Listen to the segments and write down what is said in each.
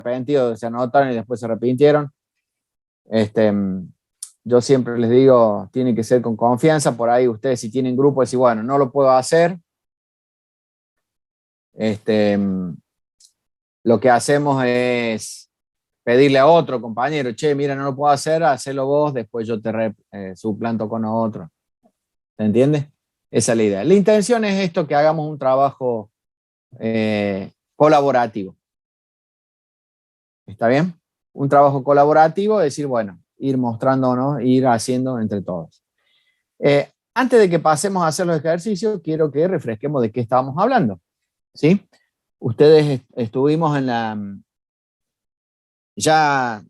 arrepentidos, se anotaron y después se arrepintieron. Yo siempre les digo, tiene que ser con confianza. Por ahí ustedes, si tienen grupo, decir, bueno, no lo puedo hacer. Lo que hacemos es pedirle a otro compañero, che, mira, no lo puedo hacer, hacelo vos, después yo te suplanto con otro. ¿Se entiende? Esa es la idea. La intención es esto, que hagamos un trabajo colaborativo. ¿Está bien? Un trabajo colaborativo, es decir, bueno, ir mostrándonos, ir haciendo entre todos. Antes de que pasemos a hacer los ejercicios, quiero que refresquemos de qué estábamos hablando. ¿Sí? Ustedes estuvimos en la... Ya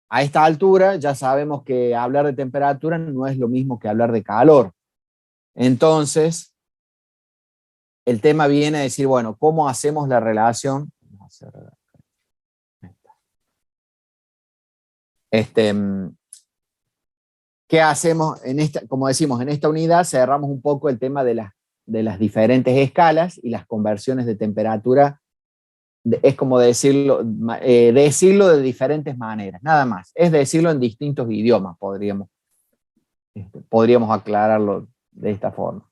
a esta altura ya sabemos que hablar de temperatura no es lo mismo que hablar de calor. Entonces, el tema viene a decir, bueno, ¿cómo hacemos la relación? ¿Qué hacemos en esta? Como decimos, en esta unidad cerramos un poco el tema de las diferentes escalas y las conversiones de temperatura. Es como decirlo de diferentes maneras, nada más. Es decirlo en distintos idiomas, podríamos aclararlo de esta forma.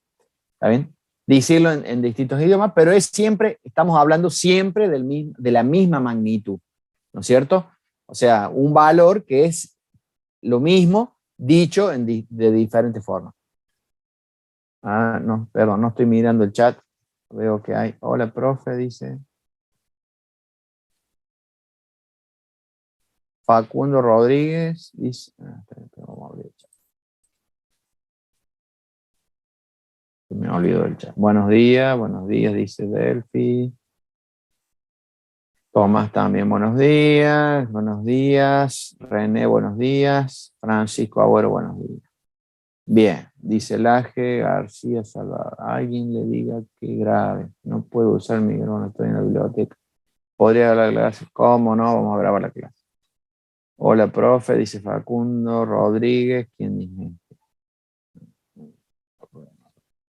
¿Está bien? Decirlo en distintos idiomas, pero estamos hablando siempre de la misma magnitud, ¿no es cierto? O sea, un valor que es lo mismo dicho de diferentes formas. No, perdón, no estoy mirando el chat. Veo que hay. Hola, profe, dice. Facundo Rodríguez dice. Vamos a abrir el chat. Me olvidó el chat. Buenos días, dice Delphi. Tomás también, buenos días. René, buenos días. Francisco Agüero, buenos días. Bien, dice Laje García Salvador. Alguien le diga que grave. No puedo usar el micrófono, estoy en la biblioteca. ¿Podría dar la clase? ¿Cómo no? Vamos a grabar la clase. Hola, profe, dice Facundo Rodríguez. ¿Quién dice?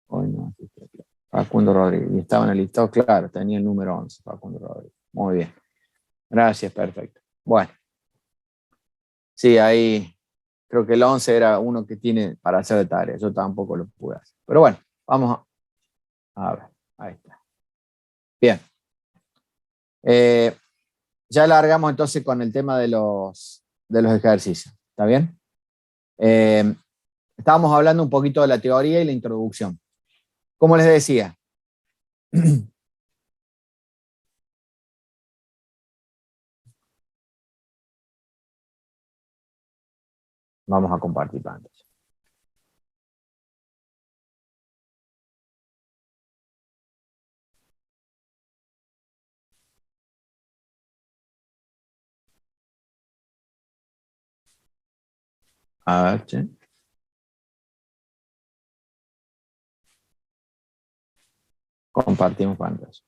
Hoy no. Facundo Rodríguez. Y estaba en el listado, claro, tenía el número 11, Facundo Rodríguez. Muy bien. Gracias, perfecto. Bueno. Sí, ahí creo que el 11 era uno que tiene para hacer de tarea. Yo tampoco lo pude hacer. Pero bueno, vamos a ver. Ahí está. Bien. Ya largamos entonces con el tema de los ejercicios. ¿Está bien? Estábamos hablando un poquito de la teoría y la introducción. Como les decía, vamos a compartir pantalla. A ver, che. Compartimos pantalla.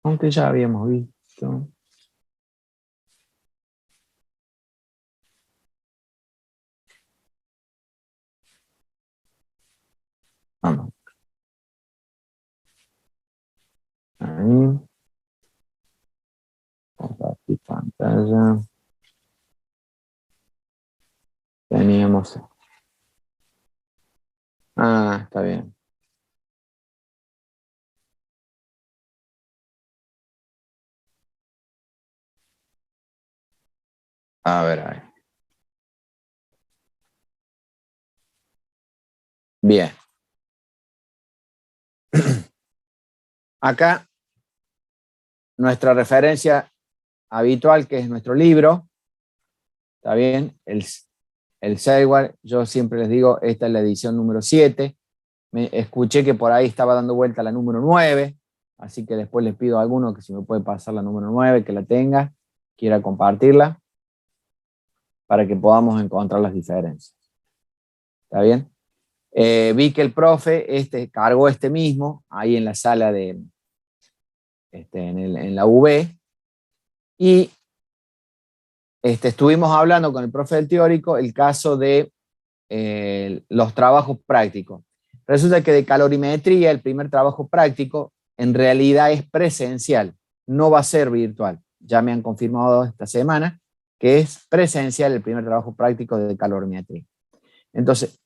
Aunque ya habíamos visto. Vamos. Ahí. Compartir pantalla. Teníamos. Está bien. A ver, ahí. Bien. Acá, nuestra referencia habitual, que es nuestro libro. ¿Está bien? El Seward, yo siempre les digo, esta es la edición número 7. Escuché que por ahí estaba dando vuelta la número 9, así que después les pido a alguno que si me puede pasar la número 9, que la tenga, quiera compartirla, para que podamos encontrar las diferencias. ¿Está bien? Vi que el profe cargó mismo, ahí en la sala en la UB, y estuvimos hablando con el profe del teórico el caso de los trabajos prácticos. Resulta que de calorimetría, el primer trabajo práctico, en realidad es presencial, no va a ser virtual. Ya me han confirmado esta semana que es presencial el primer trabajo práctico de calorimetría. Entonces,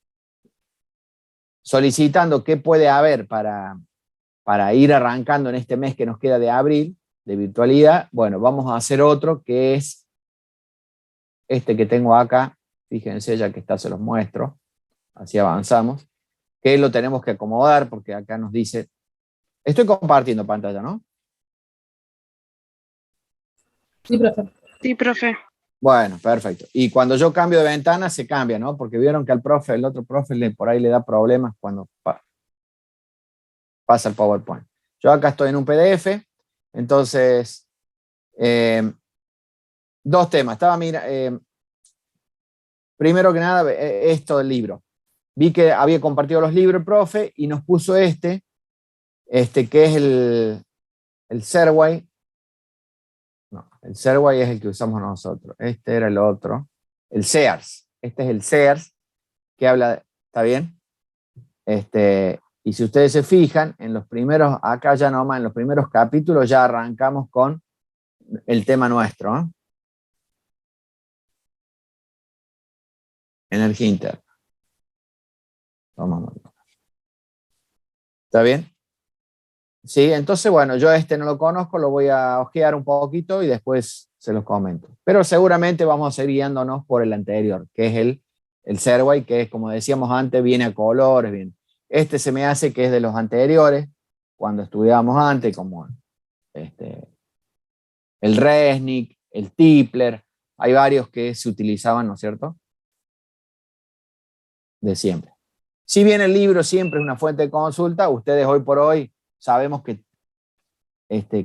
solicitando qué puede haber para ir arrancando en este mes que nos queda de abril, de virtualidad, bueno, vamos a hacer otro que es este que tengo acá. Fíjense, ya que está, se los muestro. Así avanzamos. Que lo tenemos que acomodar porque acá nos dice... Estoy compartiendo pantalla, ¿no? Sí, profe. Sí, profe. Bueno, perfecto. Y cuando yo cambio de ventana, se cambia, ¿no? Porque vieron que al profe, el otro profe, por ahí le da problemas cuando pasa el PowerPoint. Yo acá estoy en un PDF, entonces, dos temas. Primero que nada, esto del libro. Vi que había compartido los libros el profe y nos puso este que es el Serway. No, el Serway es el que usamos nosotros. Este era el otro. El Sears. Este es el Sears que habla, ¿está bien? Y si ustedes se fijan, en los primeros, acá ya nomás, en los primeros capítulos ya arrancamos con el tema nuestro, ¿eh? Energía interna. Tomamos. ¿Está bien? Sí, entonces, bueno, yo no lo conozco, lo voy a ojear un poquito y después se los comento. Pero seguramente vamos a seguir guiándonos por el anterior, que es el Serway, que es, como decíamos antes, viene a colores, bien. Este se me hace que es de los anteriores, cuando estudiábamos antes, como el Resnick, el Tipler, hay varios que se utilizaban, ¿no es cierto? De siempre. Si bien el libro siempre es una fuente de consulta, ustedes hoy por hoy sabemos que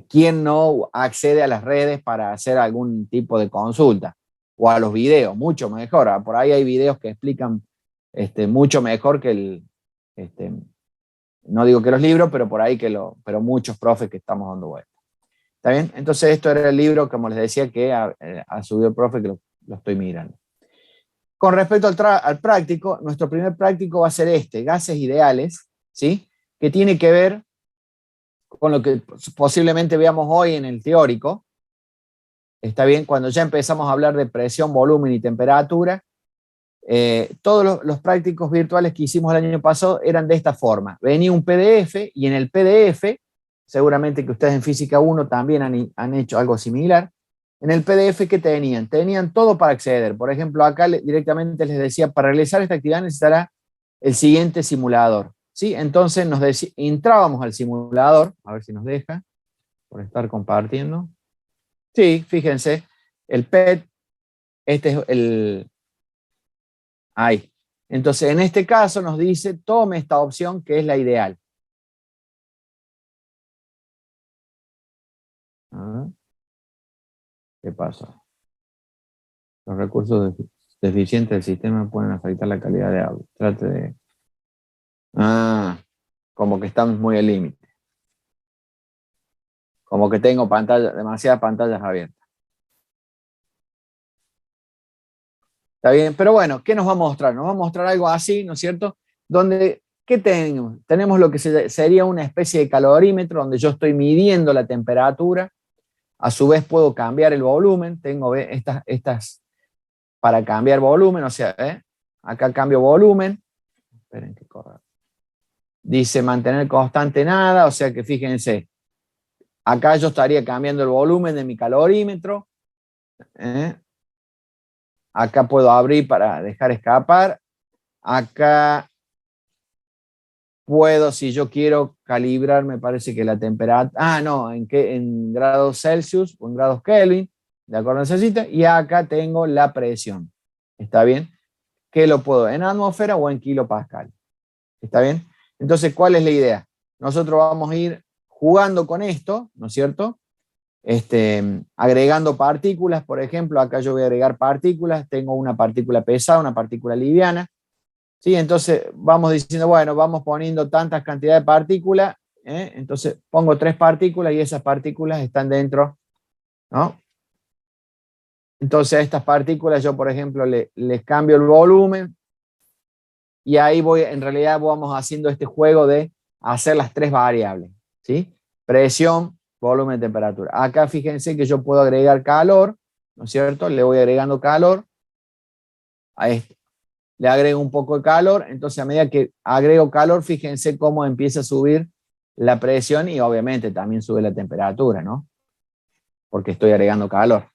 quién no accede a las redes para hacer algún tipo de consulta, o a los videos, mucho mejor. Por ahí hay videos que explican mucho mejor que no digo que los libros, pero por ahí pero muchos profes que estamos dando vuelta. ¿Está bien? Entonces esto era el libro, como les decía, que ha subido el profe, que lo estoy mirando. Con respecto al práctico, nuestro primer práctico va a ser gases ideales, ¿sí? Que tiene que ver con lo que posiblemente veamos hoy en el teórico. Está bien, cuando ya empezamos a hablar de presión, volumen y temperatura, todos los prácticos virtuales que hicimos el año pasado eran de esta forma. Venía un PDF y en el PDF, seguramente que ustedes en Física 1 también han hecho algo similar. En el PDF, ¿qué tenían? Tenían todo para acceder. Por ejemplo, acá directamente les decía, para realizar esta actividad necesitará el siguiente simulador, ¿sí? Entonces entrábamos al simulador, a ver si nos deja, por estar compartiendo. Sí, fíjense, el PET, este es el... Ahí. Entonces, en este caso nos dice, tome esta opción que es la ideal. ¿Qué pasa? Los recursos deficientes del sistema pueden afectar la calidad de audio. Trate de... como que estamos muy al límite. Como que tengo demasiadas pantallas abiertas. Está bien, pero bueno, ¿qué nos va a mostrar? Nos va a mostrar algo así, ¿no es cierto? Donde, ¿qué tenemos? Tenemos lo que sería una especie de calorímetro donde yo estoy midiendo la temperatura. A su vez puedo cambiar el volumen. Tengo estas para cambiar volumen, o sea, acá cambio volumen. Esperen que corra. Dice mantener constante nada, o sea que fíjense, acá yo estaría cambiando el volumen de mi calorímetro. Acá puedo abrir para dejar escapar. Acá puedo, si yo quiero calibrar, me parece que la temperatura, en grados Celsius o en grados Kelvin, de acuerdo a esa cita, y acá tengo la presión. ¿Está bien? Que lo puedo en atmósfera o en kilopascal. ¿Está bien? Entonces, ¿cuál es la idea? Nosotros vamos a ir jugando con esto, ¿no es cierto? Agregando partículas, por ejemplo, acá yo voy a agregar partículas, tengo una partícula pesada, una partícula liviana, ¿sí? Entonces vamos diciendo, bueno, vamos poniendo tantas cantidades de partículas, entonces pongo 3 partículas y esas partículas están dentro, ¿no? Entonces a estas partículas yo, por ejemplo, les cambio el volumen, y ahí en realidad vamos haciendo este juego de hacer las tres variables, ¿sí? Presión, volumen, temperatura. Acá fíjense que yo puedo agregar calor, ¿no es cierto? Le voy agregando calor a esto. Le agrego un poco de calor, entonces a medida que agrego calor, fíjense cómo empieza a subir la presión y obviamente también sube la temperatura, ¿no? Porque estoy agregando calor.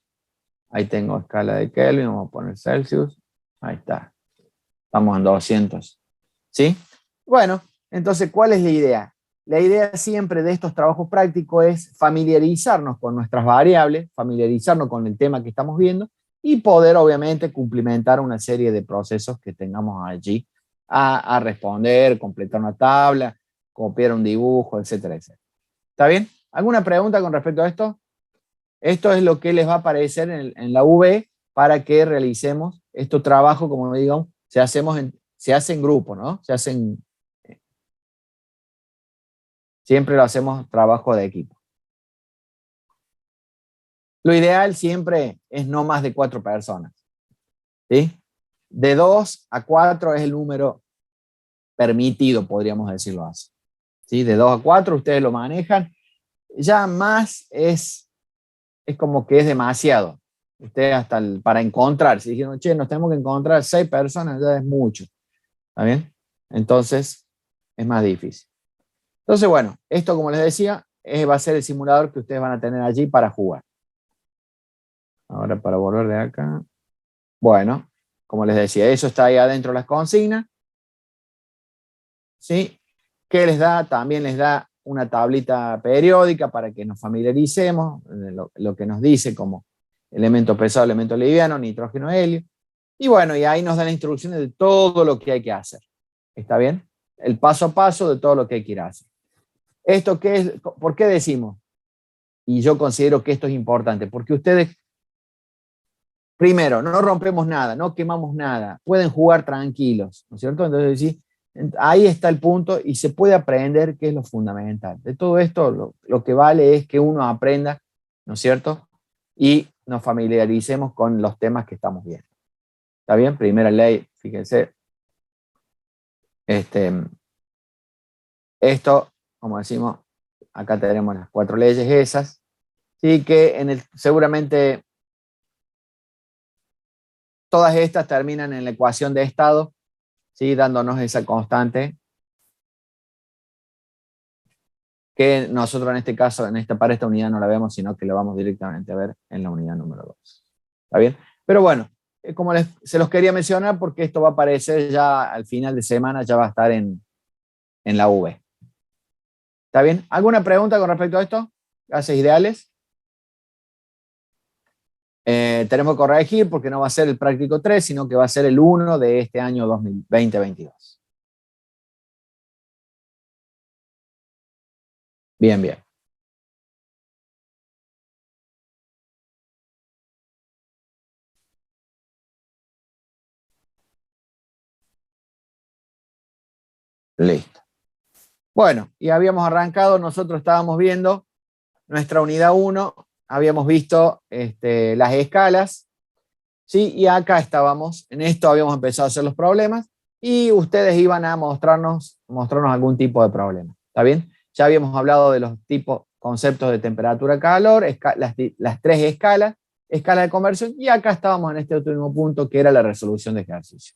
Ahí tengo escala de Kelvin, vamos a poner Celsius. Ahí está. Estamos en 200. ¿Sí? Bueno, entonces, ¿cuál es la idea? La idea siempre de estos trabajos prácticos es familiarizarnos con nuestras variables, familiarizarnos con el tema que estamos viendo y poder, obviamente, cumplimentar una serie de procesos que tengamos allí a responder, completar una tabla, copiar un dibujo, etcétera, etcétera. ¿Está bien? ¿Alguna pregunta con respecto a esto? Esto es lo que les va a aparecer en la V para que realicemos estos trabajos, como digo, se hace en grupo, ¿no? Siempre lo hacemos trabajo de equipo. Lo ideal siempre es no más de 4 personas, ¿sí? De 2 a 4 es el número permitido, podríamos decirlo así. ¿Sí? De 2 a 4 ustedes lo manejan. Ya más es como que es demasiado. Ustedes hasta para encontrar, si dijeron, che, nos tenemos que encontrar 6 personas, ya es mucho. ¿Está bien? Entonces, es más difícil. Entonces, bueno, esto, como les decía, va a ser el simulador que ustedes van a tener allí para jugar. Ahora, para volver de acá. Bueno, como les decía, eso está ahí adentro de las consignas. ¿Sí? ¿Qué les da? También les da una tablita periódica para que nos familiaricemos, lo que nos dice como elemento pesado, elemento liviano, nitrógeno, helio. Y bueno, y ahí nos dan instrucciones de todo lo que hay que hacer. ¿Está bien? El paso a paso de todo lo que hay que ir a hacer. ¿Esto qué es? ¿Por qué decimos? Y yo considero que esto es importante, porque ustedes, primero, no rompemos nada, no quemamos nada, pueden jugar tranquilos, ¿no es cierto? Entonces, sí, ahí está el punto y se puede aprender qué es lo fundamental. De todo esto, lo que vale es que uno aprenda, ¿no es cierto? Y nos familiaricemos con los temas que estamos viendo. ¿Está bien? Primera ley, fíjense. Esto, como decimos, acá tenemos las 4 leyes esas. Sí, que seguramente todas estas terminan en la ecuación de estado, ¿sí? Dándonos esa constante que nosotros en este caso, para esta unidad no la vemos, sino que la vamos directamente a ver en la unidad número 2. ¿Está bien? Pero bueno, como se los quería mencionar porque esto va a aparecer ya al final de semana, ya va a estar en la V. ¿Está bien? ¿Alguna pregunta con respecto a esto? Gases ideales. Tenemos que corregir porque no va a ser el práctico 3, sino que va a ser el 1 de este año 2020-22. Bien, bien. Listo. Bueno, y habíamos arrancado, nosotros estábamos viendo nuestra unidad 1, habíamos visto las escalas, ¿sí? Y acá estábamos, en esto habíamos empezado a hacer los problemas y ustedes iban a mostrarnos algún tipo de problema. ¿Está bien? Ya habíamos hablado de los tipos, conceptos de temperatura-calor, las 3 escalas, escala de conversión, y acá estábamos en este último punto que era la resolución de ejercicio.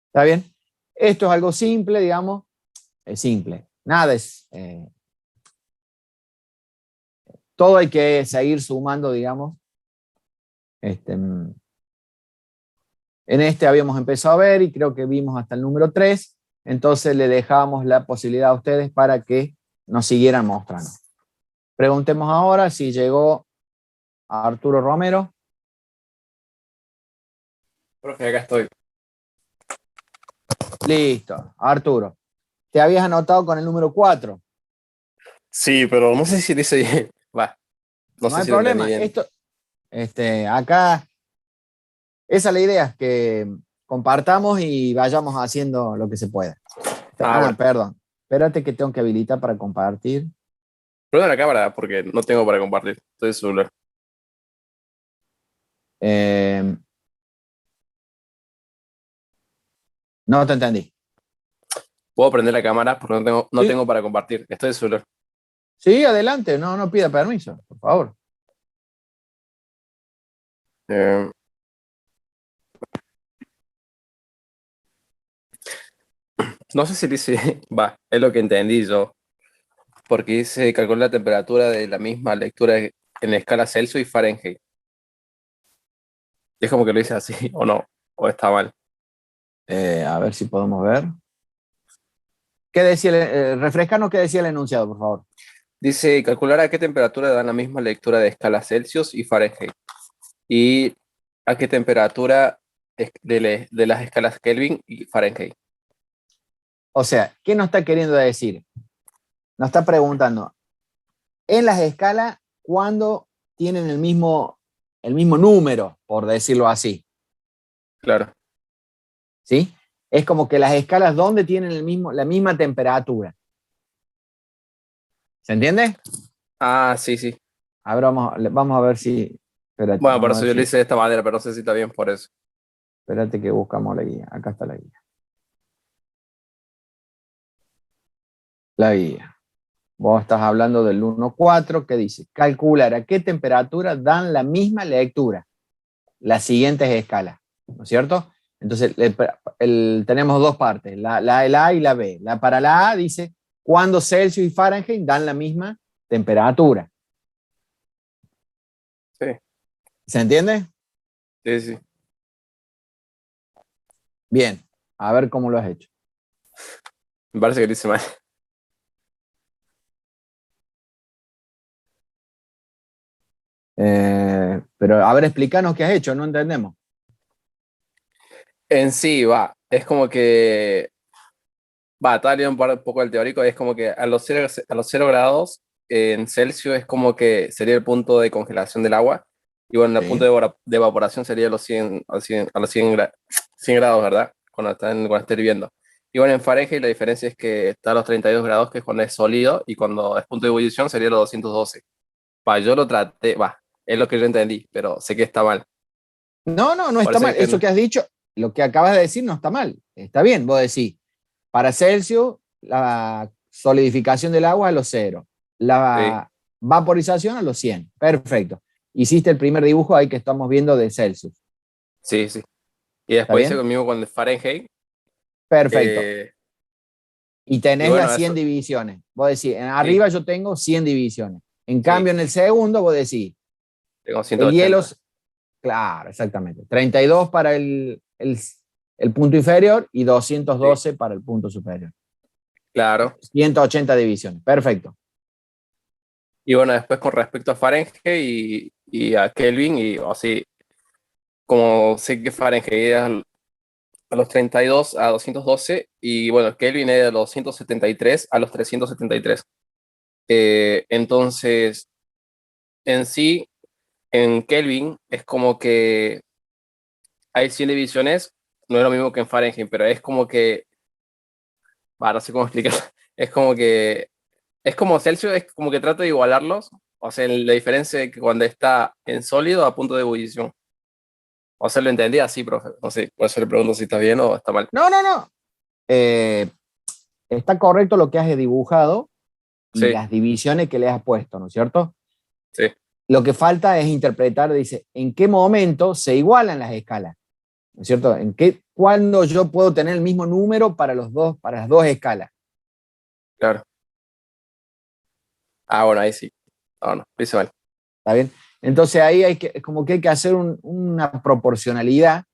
¿Está bien? Esto es algo simple, digamos, es simple. Nada es... todo hay que seguir sumando, digamos. En habíamos empezado a ver y creo que vimos hasta el número 3, entonces le dejamos la posibilidad a ustedes para que nos siguieran mostrando. Preguntemos ahora si llegó a Arturo Romero. Profe, acá estoy. Listo, Arturo. Te habías anotado con el número 4. Sí, pero no sé si lo hice bien. Va, no No sé hay si lo entendí problema. bien. Acá, esa es la idea, que compartamos y vayamos haciendo lo que se pueda. Bueno. Perdón. Espérate que tengo que habilitar para compartir. Prende la cámara porque no tengo para compartir. Estoy en celular. No te entendí. ¿Puedo prender la cámara? Porque no Sí. tengo para compartir. Estoy de celular. Sí, adelante, no pida permiso, por favor. Eh, no sé si dice, va, es lo que entendí yo. Porque dice calcular la temperatura de la misma lectura en la escala Celsius y Fahrenheit. Es como que lo dice así, o no, o está mal. A ver si podemos ver. ¿Qué decía refrescanos qué decía el enunciado, por favor? Dice calcular a qué temperatura dan la misma lectura de escala Celsius y Fahrenheit. Y a qué temperatura de las escalas Kelvin y Fahrenheit. O sea, ¿qué nos está queriendo decir? Nos está preguntando, en las escalas, ¿cuándo tienen el mismo número, por decirlo así? Claro. ¿Sí? Es como que las escalas, ¿dónde tienen la misma temperatura? ¿Se entiende? Ah, sí, sí. A ver, vamos a ver si. Espérate, Bueno, por vamos a eso ver yo lo si. hice de esta manera, pero no sé si está bien por eso. Espérate que buscamos la guía. Acá está la guía. La guía. Vos estás hablando del 1.4 que dice, calcular a qué temperatura dan la misma lectura las siguientes escalas, ¿no es cierto? Entonces, tenemos dos partes, el A y la B. Para la A dice, cuando Celsius y Fahrenheit dan la misma temperatura. Sí, ¿Se entiende? sí, sí. Bien, a ver cómo lo has hecho. Me parece que lo hice mal. Pero a ver, explícanos qué has hecho, no entendemos. En sí, va. Es como que. Va, estaba leyendo un poco el teórico. Es como que a los 0 grados en Celsius es como que sería el punto de congelación del agua. Y bueno, el punto Sí, de evaporación sería a los 100 grados, ¿verdad? Cuando está hirviendo. Y bueno, en Fahrenheit la diferencia es que está a los 32 grados, que es cuando es sólido, y cuando es punto de ebullición sería los 212. Va, yo lo traté, va, es lo que yo entendí, pero sé que está mal. no Por está eso mal. es que Eso no. que has dicho, lo que acabas de decir no está mal. Está bien, vos decís, para Celsius, la solidificación del agua a los 0, Sí, la vaporización a los 100. Perfecto. Hiciste el primer dibujo ahí que estamos viendo de Celsius. sí, sí. Y ¿Está después hice bien? conmigo con el Fahrenheit. Perfecto. eh, Y y tenés las bueno, 100 eso, divisiones. Vos decís, en sí, arriba yo tengo 100 divisiones. En sí, cambio, en el segundo, vos decís, tengo el hielo, 180. claro, exactamente. 32 para el punto inferior y Sí, 212 para el punto superior. claro. 180 divisiones. Perfecto. Y bueno, después con respecto a Fahrenheit y a Kelvin, y así, como sé que Fahrenheit es a los 32 a 212, y bueno, Kelvin es de los 173 a los 373. Entonces, en sí, en Kelvin es como que hay 100 divisiones, no es lo mismo que en Fahrenheit, pero es como que, no sé cómo explicar, es como que, es como Celsius, es como que trato de igualarlos, o sea, la diferencia es que cuando está en sólido a punto de ebullición. O sea, lo entendí así, profe. No sé, por eso le pregunto si está bien o está mal. No. Eh, Está correcto lo que has dibujado y Sí, las divisiones que le has puesto, ¿no es cierto? sí, Lo que falta es interpretar, dice, en qué momento se igualan las escalas, ¿no es cierto? ¿Cuándo yo puedo tener el mismo número para las dos escalas? claro. Ah, bueno, ahí sí. No, no, lo hice mal. ¿Está bien? Entonces ahí como que hay que hacer una proporcionalidad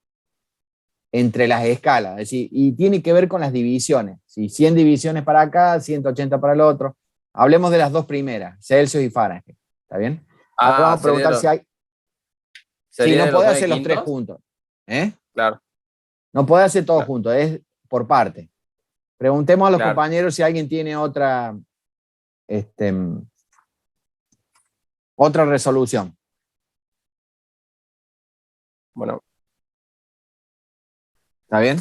entre las escalas, es decir, y tiene que ver con las divisiones. Si 100 divisiones para acá, 180 para el otro. Hablemos de las dos primeras, Celsius y Fahrenheit. ¿Está bien? Ahora Ah, vamos a preguntar si hay. Sí, sería no de los podés 9 hacer los tres quintos. juntos. ¿Eh? Claro, No podés hacer todos claro, juntos, es por parte. Preguntemos a los claro. compañeros si alguien tiene este, otra resolución. Bueno, ¿Está bien?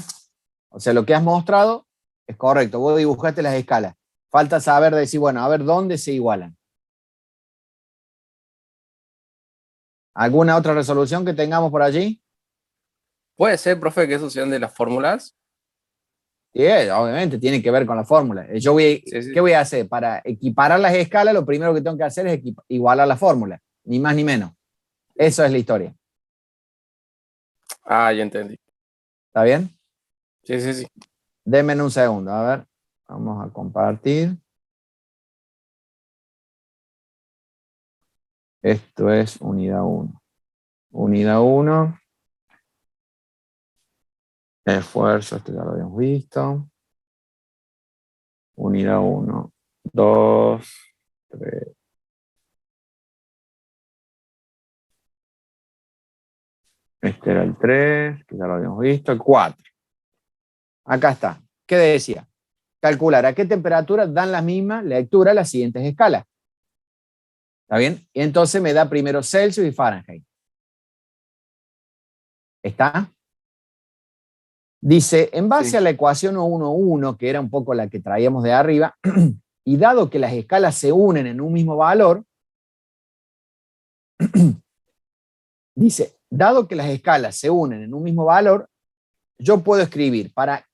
O sea, lo que has mostrado es correcto. Vos dibujaste las escalas. Falta saber decir, bueno, a ver dónde se igualan. ¿Alguna otra resolución que tengamos por allí? puede ser, profe, que eso sean de las fórmulas. Sí, obviamente tiene que ver con la fórmula. Sí. ¿Qué voy a hacer? Para equiparar las escalas, lo primero que tengo que hacer es igualar la fórmula, ni más ni menos. Eso es la historia. Ah, ya entendí. ¿Está bien? Sí. Denme un segundo, a ver. Vamos a compartir. Esto es unidad 1. Unidad 1. Esfuerzo, esto ya lo habíamos visto. Unidad 1, 2, 3. Este era el 3, que ya lo habíamos visto. El 4. Acá está. ¿Qué decía? Calcular a qué temperatura dan la misma lectura las siguientes escalas. ¿Está bien? Y entonces me da primero Celsius y Fahrenheit. ¿Está? Dice, en base Sí. a la ecuación 1,1, que era un poco la que traíamos de arriba, y dado que las escalas se unen en un mismo valor, dice, dado que las escalas se unen en un mismo valor, yo puedo escribir, para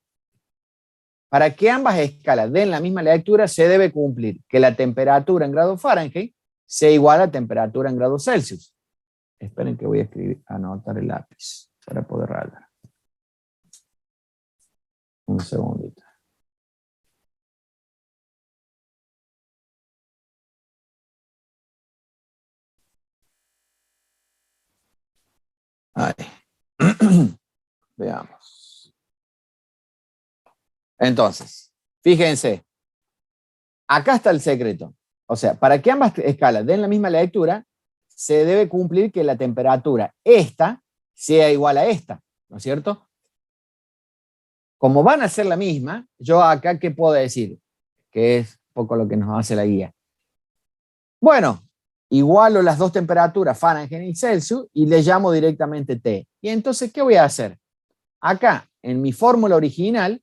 que ambas escalas den la misma lectura, se debe cumplir que la temperatura en grados Fahrenheit sea igual a temperatura en grados Celsius. Esperen que voy a escribir, anotar el lápiz para poder rayar. Un segundito. Ahí. Veamos. Entonces, fíjense, acá está el secreto. O sea, para que ambas escalas den la misma lectura, se debe cumplir que la temperatura esta sea igual a esta, ¿no es cierto? Como van a ser la misma, yo acá, ¿qué puedo decir? Que es un poco lo que nos hace la guía. Bueno, igualo las dos temperaturas, Fahrenheit y Celsius, y le llamo directamente T. Y entonces, ¿qué voy a hacer? Acá, en mi fórmula original,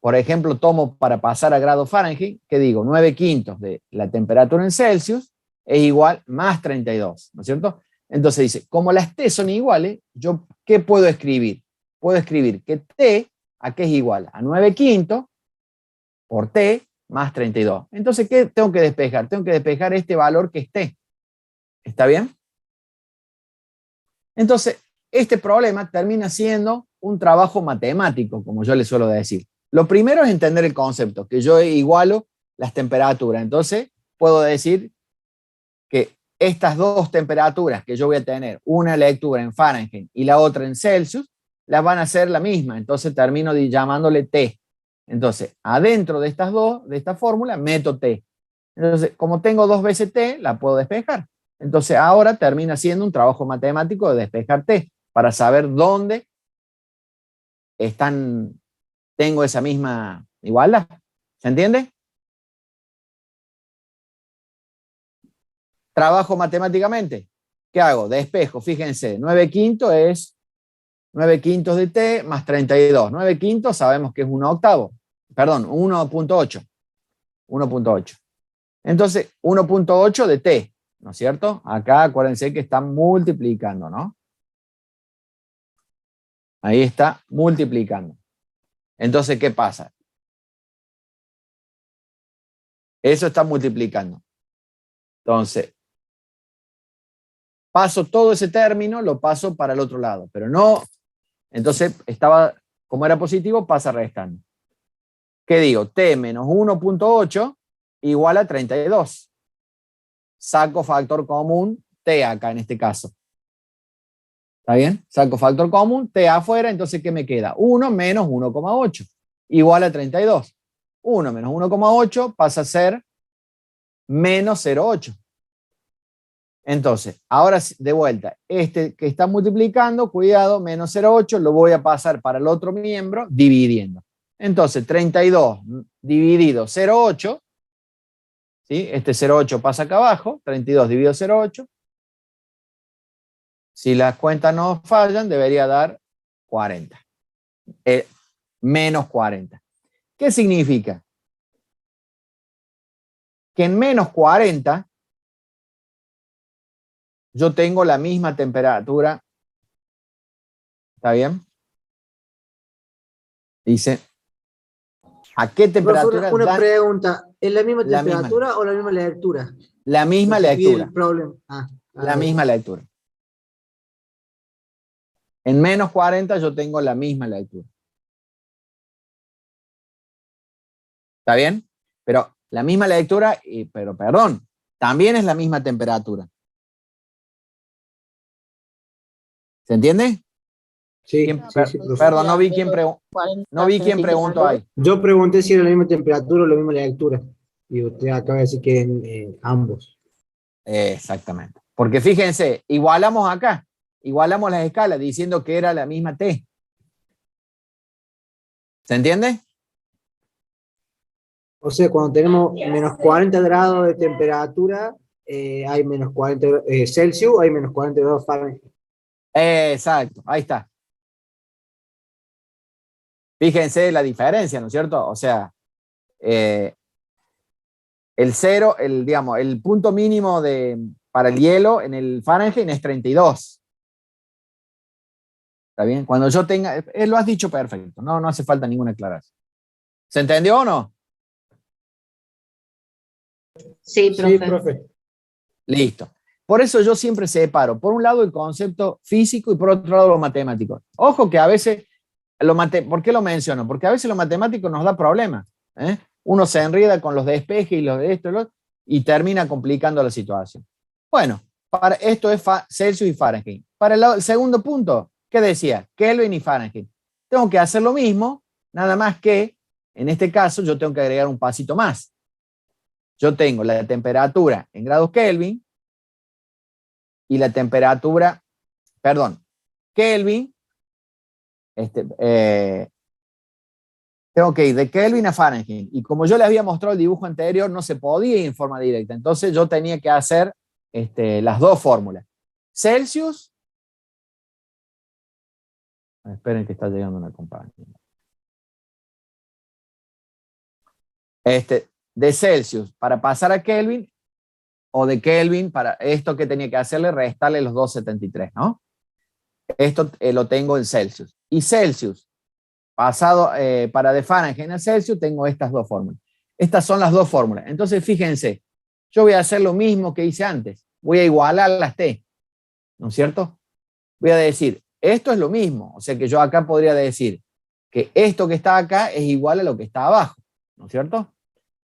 por ejemplo, tomo para pasar a grado Fahrenheit, que digo, 9/5 de la temperatura en Celsius es igual más 32, ¿no es cierto? Entonces dice, como las T son iguales, yo, ¿qué puedo escribir? Puedo escribir que T, ¿a qué es igual? A 9/5 por T más 32. Entonces, ¿qué tengo que despejar? Tengo que despejar este valor que es T. ¿Está bien? Entonces, este problema termina siendo un trabajo matemático, como yo le suelo decir. Lo primero es entender el concepto, que yo igualo las temperaturas. Entonces, puedo decir que estas dos temperaturas que yo voy a tener, una lectura en Fahrenheit y la otra en Celsius, las van a ser la misma. Entonces, termino llamándole T. Entonces, adentro de estas dos, de esta fórmula, meto T. Entonces, como tengo 2 veces T, la puedo despejar. Entonces, ahora termina siendo un trabajo matemático de despejar T para saber dónde tengo esa misma igualdad. ¿Se entiende? Trabajo matemáticamente. ¿Qué hago? Despejo, fíjense, 9/5 es 9/5 de T más 32. 9/5 sabemos que es 1/8. Perdón, 1,8. 1,8. Entonces, 1,8 de T, ¿no es cierto? Acá acuérdense que está multiplicando, ¿no? Ahí está multiplicando. Entonces, ¿qué pasa? Eso está multiplicando. Entonces, paso todo ese término, lo paso para el otro lado, pero no, entonces como era positivo, pasa restando. ¿Qué digo? T menos 1,8 igual a 32. Saco factor común, T acá en este caso. ¿Está bien? Saco factor común, T afuera, entonces ¿qué me queda? 1 menos 1,8 igual a 32. 1 menos 1,8 pasa a ser menos 0,8. Entonces, ahora de vuelta, este que está multiplicando, cuidado, menos 0,8, lo voy a pasar para el otro miembro dividiendo. Entonces, 32 dividido 0,8, ¿sí? Este 0,8 pasa acá abajo, 32 dividido 0,8. Si las cuentas no fallan, debería dar 40. Menos 40. ¿Qué significa? Que en menos 40 yo tengo la misma temperatura. ¿Está bien? Dice ¿A qué Profe, temperatura una dan pregunta, ¿es la misma la misma, temperatura o la misma lectura? la misma Lo que pide lectura? el problema. La misma lectura. En menos 40 yo tengo la misma lectura. ¿Está bien? Pero la misma lectura, pero perdón, también es la misma temperatura. ¿Se entiende? Sí, ¿Quién- sí, sí, profe. Perdón, no vi quién, no vi quién 40 preguntó ahí. Yo pregunté si era la misma temperatura o la misma lectura. Y usted acaba de decir que ambos. Exactamente. Porque fíjense, igualamos acá, igualamos las escalas diciendo que era la misma T. ¿Se entiende? O sea, cuando tenemos menos 40 grados de temperatura, hay menos 40 Celsius, hay menos 40 grados Fahrenheit. Exacto, ahí está. Fíjense la diferencia, ¿no es cierto? O sea, el cero, digamos, el punto mínimo para el hielo en el Fahrenheit es 32. ¿Está bien? Cuando yo tenga, lo has dicho perfecto, no hace falta ninguna aclaración. ¿Se entendió o no? Sí, Sí, profe. profe. Listo. Por eso yo siempre separo, por un lado el concepto físico y por otro lado lo matemático. Ojo que a veces, ¿por qué lo menciono? Porque a veces lo matemático nos da problemas. Uno se enreda con los despejes y los de esto y termina complicando la situación. Bueno, para esto es Celsius y Fahrenheit. Para el segundo punto, ¿qué decía? Kelvin y Fahrenheit. Tengo que hacer lo mismo, nada más que, en este caso, yo tengo que agregar un pasito más. Yo tengo la temperatura en grados Kelvin y la temperatura, perdón, Kelvin, tengo que ir de Kelvin a Fahrenheit. Y como yo les había mostrado el dibujo anterior, no se podía ir en forma directa. Entonces yo tenía que hacer las dos fórmulas. Celsius, esperen que está llegando una compañía. De Celsius para pasar a Kelvin, o de Kelvin para esto que tenía que hacerle, restarle los 273, ¿no? Esto lo tengo en Celsius. Y Celsius, pasado para de Fahrenheit a Celsius, tengo estas dos fórmulas. Estas son las dos fórmulas. Entonces, fíjense, yo voy a hacer lo mismo que hice antes. Voy a igualar las T, ¿no es cierto? Voy a decir, esto es lo mismo. O sea que yo acá podría decir que esto que está acá es igual a lo que está abajo, ¿no es cierto?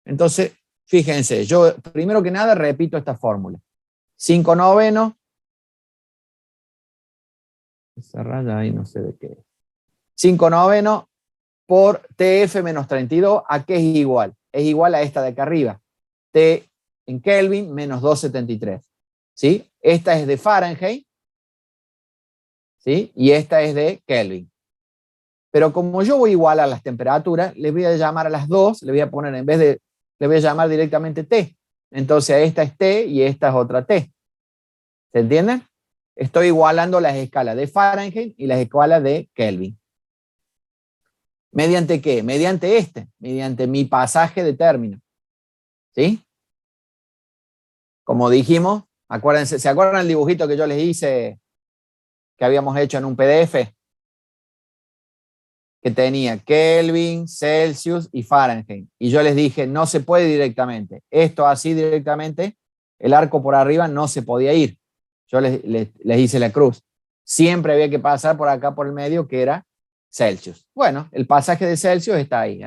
Entonces, fíjense, yo primero que nada repito esta fórmula. 5 novenos. Esa raya ahí no sé de qué. 5 novenos por TF menos 32, ¿a qué es igual? Es igual a esta de acá arriba. T en Kelvin menos 273. ¿Sí? Esta es de Fahrenheit. ¿Sí? Y esta es de Kelvin. Pero como yo voy a igualar las temperaturas, les voy a llamar a las dos, le voy a poner en vez de, le voy a llamar directamente T. Entonces esta es T y esta es otra T. ¿Se entienden? Estoy igualando las escalas de Fahrenheit y las escalas de Kelvin. ¿Mediante qué? Mediante mi pasaje de término. ¿Sí? Como dijimos, acuérdense, ¿se acuerdan el dibujito que yo les hice que habíamos hecho en un PDF? Que tenía Kelvin, Celsius y Fahrenheit. Y yo les dije, no se puede directamente. Esto así directamente, el arco por arriba no se podía ir. Yo les hice la cruz. Siempre había que pasar por acá por el medio, que era Celsius. Bueno, el pasaje de Celsius está ahí.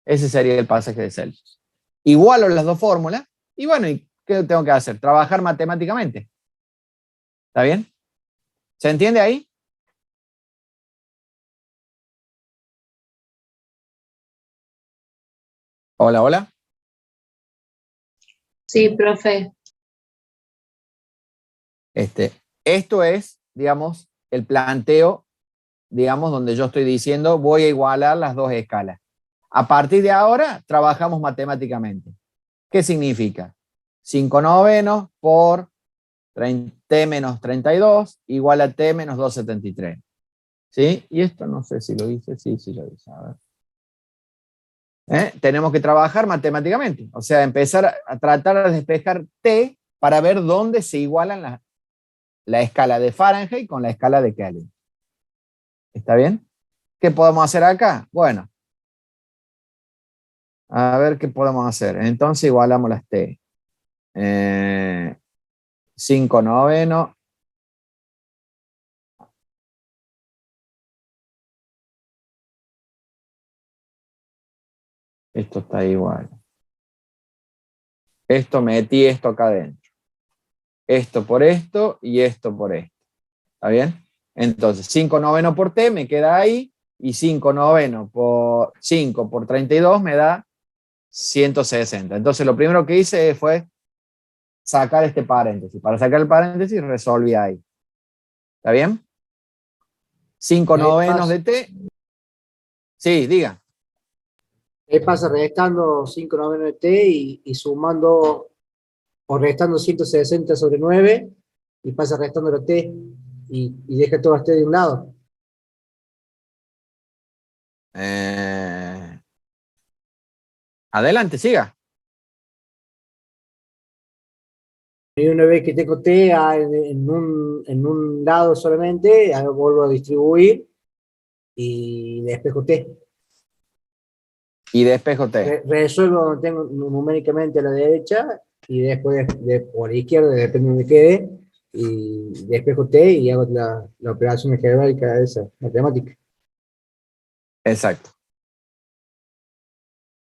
Ese sería el pasaje de Celsius. Igualo las dos fórmulas y bueno, ¿y qué tengo que hacer? Trabajar matemáticamente. ¿Está bien? ¿Se entiende ahí? Hola, hola. Sí, profe. Esto es, digamos, el planteo, digamos, donde yo estoy diciendo voy a igualar las dos escalas. A partir de ahora, trabajamos matemáticamente. ¿Qué significa? 5 novenos por T menos 32 igual a T menos 273. ¿Sí? Y esto no sé si lo hice. Sí, sí lo hice. A ver. Tenemos que trabajar matemáticamente. O sea, empezar a tratar de despejar T para ver dónde se igualan la escala de Fahrenheit con la escala de Kelvin. ¿Está bien? ¿Qué podemos hacer acá? Bueno, A ver qué podemos hacer. Entonces igualamos las T. 5 noveno. Esto está igual. Esto metí esto acá adentro. Esto por esto y esto por esto. ¿Está bien? Entonces, 5 noveno por T me queda ahí y 5 noveno por 5 por 32 me da 160. Entonces, lo primero que hice fue sacar este paréntesis. Para sacar el paréntesis, resolví ahí. ¿Está bien? 5 Y ahí novenos de T. Sí, diga. pasa restando 5 novenos de T y sumando o restando 160 sobre 9 y pasa restando la T y deja todas las T de un lado. Adelante, siga. Y una vez que tengo T en un lado solamente, ahora vuelvo a distribuir y despejo T. Y despejo T. Resuelvo donde tengo numéricamente a la derecha y después o a la izquierda, depende de donde quede, y despejo T y hago la operación algebraica de esa matemática. Exacto.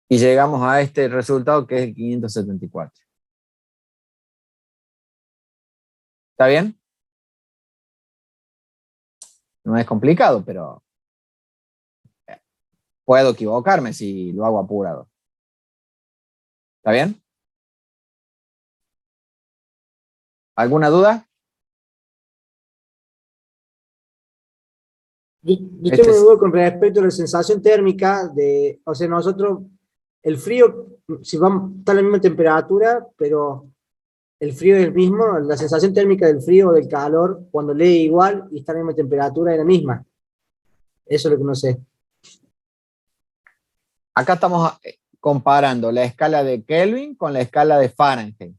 Y llegamos a este resultado que es el 574. ¿Está bien? No es complicado, pero puedo equivocarme si lo hago apurado. ¿Está bien? ¿Alguna duda? Yo tengo una duda con respecto a la sensación térmica de, o sea, nosotros, el frío, si vamos, está a la misma temperatura, pero el frío es el mismo, la sensación térmica del frío o del calor, cuando lee igual y está a la misma temperatura, es la misma. Eso es lo que no sé. Acá estamos comparando la escala de Kelvin con la escala de Fahrenheit.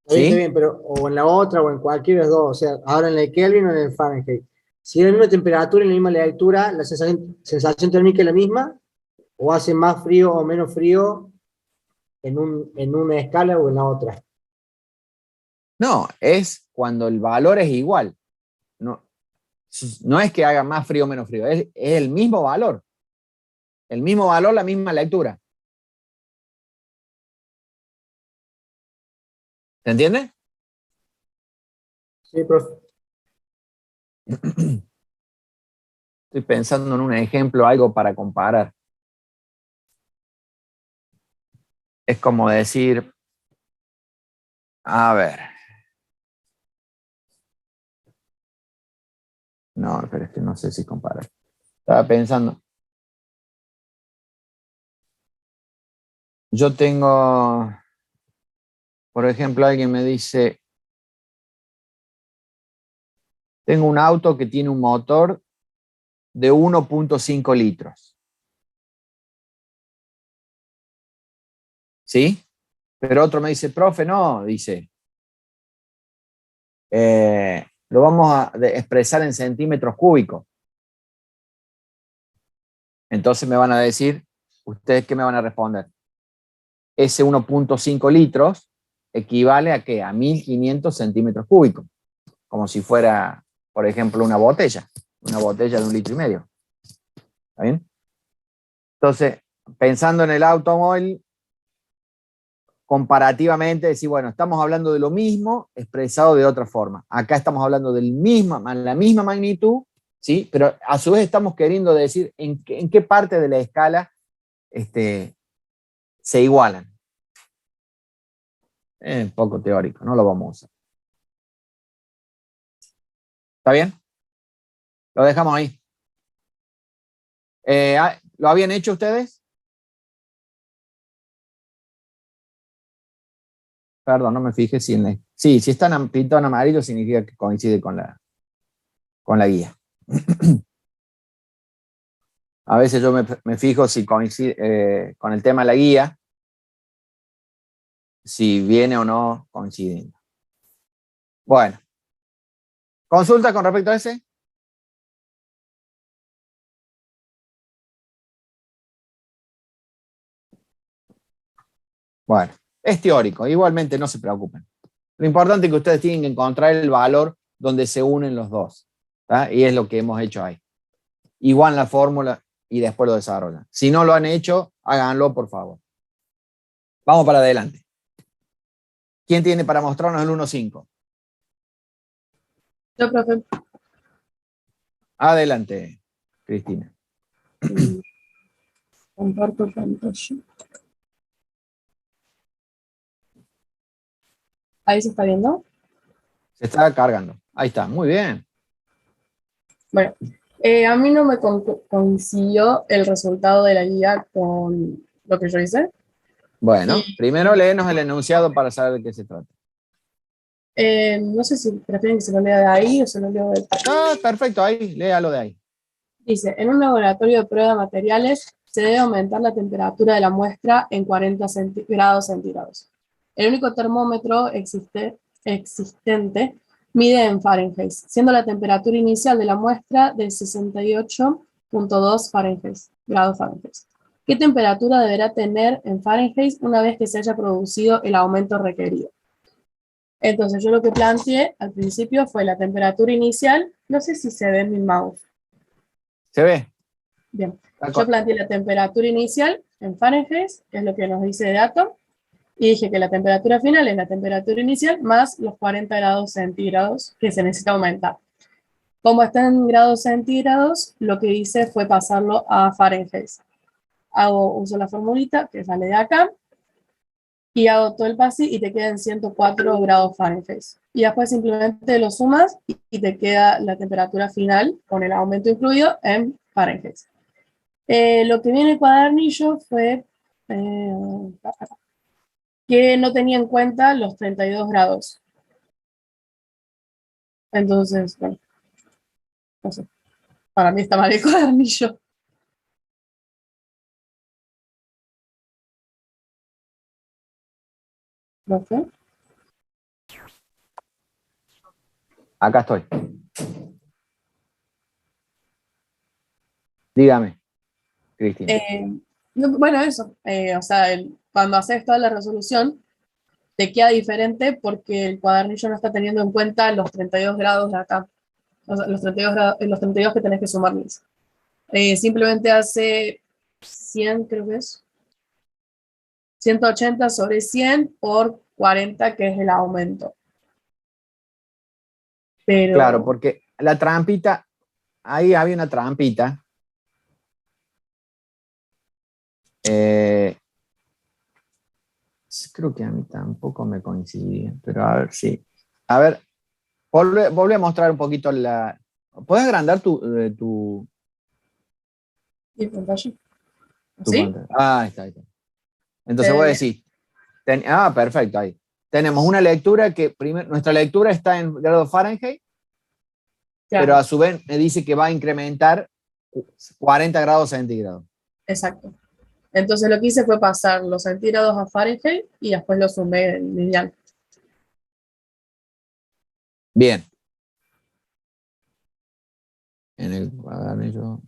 Está ¿Sí? bien, pero o en la otra o en cualquiera de las dos, o sea, ahora en la de Kelvin o en el Fahrenheit. Si es la misma temperatura y la misma lectura, la sensación térmica es la misma, o hace más frío o menos frío en una escala o en la otra. No, es cuando el valor es igual. No, no es que haga más frío o menos frío, es el mismo valor. El mismo valor, la misma lectura. ¿Se entiende? Sí, profe. Estoy pensando en un ejemplo, algo para comparar. Es como decir, a ver. No, pero es que no sé si comparar. Estaba pensando. Yo tengo, por ejemplo, alguien me dice, tengo un auto que tiene un motor de 1.5 litros. ¿Sí? Pero otro me dice, profe, no, dice, lo vamos a expresar en centímetros cúbicos. Entonces me van a decir, ¿ustedes qué me van a responder? Ese 1.5 litros equivale a ¿qué? A 1500 centímetros cúbicos, como si fuera, por ejemplo, una botella de 1,5 litros. ¿Está bien? Entonces, pensando en el automóvil, comparativamente, decir, bueno, estamos hablando de lo mismo expresado de otra forma. Acá estamos hablando de la misma magnitud, ¿sí? Pero a su vez estamos queriendo decir en qué parte de la escala se igualan. Es un poco teórico, no lo vamos a usar. ¿Está bien? Lo dejamos ahí. ¿Lo habían hecho ustedes? Perdón, no me fijé si en la... Sí, si están pintados en amarillo significa que coincide con la guía. A veces yo me fijo si coincide con el tema de la guía, si viene o no coincidiendo. Bueno, ¿consulta con respecto a ese? Bueno, es teórico, igualmente no se preocupen. Lo importante es que ustedes tienen que encontrar el valor donde se unen los dos, ¿tá? Y es lo que hemos hecho ahí. Igual la fórmula y después lo desarrollan. Si no lo han hecho, háganlo, por favor. Vamos para adelante. ¿Quién tiene para mostrarnos el 1,5? Yo, profe. Adelante, Cristina. Comparto pantalla. Ahí se está viendo. Se está cargando. Ahí está, muy bien. Bueno, a mí no me coincidió el resultado de la guía con lo que yo hice. Bueno, Y- primero léenos el enunciado para saber de qué se trata. No sé si prefieren que se lo lea de ahí o se lo leo de... Ah, perfecto, ahí, léalo de ahí. Dice, en un laboratorio de prueba de materiales se debe aumentar la temperatura de la muestra en 40 grados centígrados. El único termómetro existente mide en Fahrenheit, siendo la temperatura inicial de la muestra de 68,2 Fahrenheit, grados Fahrenheit. ¿Qué temperatura deberá tener en Fahrenheit una vez que se haya producido el aumento requerido? Entonces yo lo que planteé al principio fue la temperatura inicial, no sé si se ve en mi mouse. ¿Se ve? Bien, yo planteé la temperatura inicial en Fahrenheit, que es lo que nos dice de dato, y dije que la temperatura final es la temperatura inicial más los 40 grados centígrados que se necesita aumentar. Como está en grados centígrados, lo que hice fue pasarlo a Fahrenheit. Uso la formulita que sale de acá, y hago todo el PASI y te queda en 104 grados Fahrenheit. Y después simplemente lo sumas y te queda la temperatura final con el aumento incluido en Fahrenheit. Lo que viene en el cuadernillo fue que no tenía en cuenta los 32 grados. Entonces, bueno, no sé. Para mí está mal el cuadernillo. ¿No sé? Acá estoy. Dígame, Cristina. Bueno, eso. O sea, cuando haces toda la resolución, te queda diferente porque el cuadernillo no está teniendo en cuenta los 32 grados de acá. O sea, los 32 que tenés que sumarles. Simplemente hace 100, creo que es. 180 sobre 100 por 40, que es el aumento. Pero, Claro, porque la trampita, ahí había una trampita. Creo que a mí tampoco me coincidía, pero a ver, sí. A ver, volví a mostrar un poquito la... ¿Puedes agrandar tu ¿y pantalla? ¿Sí? pantalla? Ah, ahí está, ahí está. Entonces voy a decir, perfecto, ahí. Tenemos una lectura que, nuestra lectura está en grado Fahrenheit, Claro, pero a su vez me dice que va a incrementar 40 grados centígrados. exacto. Entonces lo que hice fue pasar los centígrados a Fahrenheit y después lo sumé en lineal. Bien. En el cuadernillo.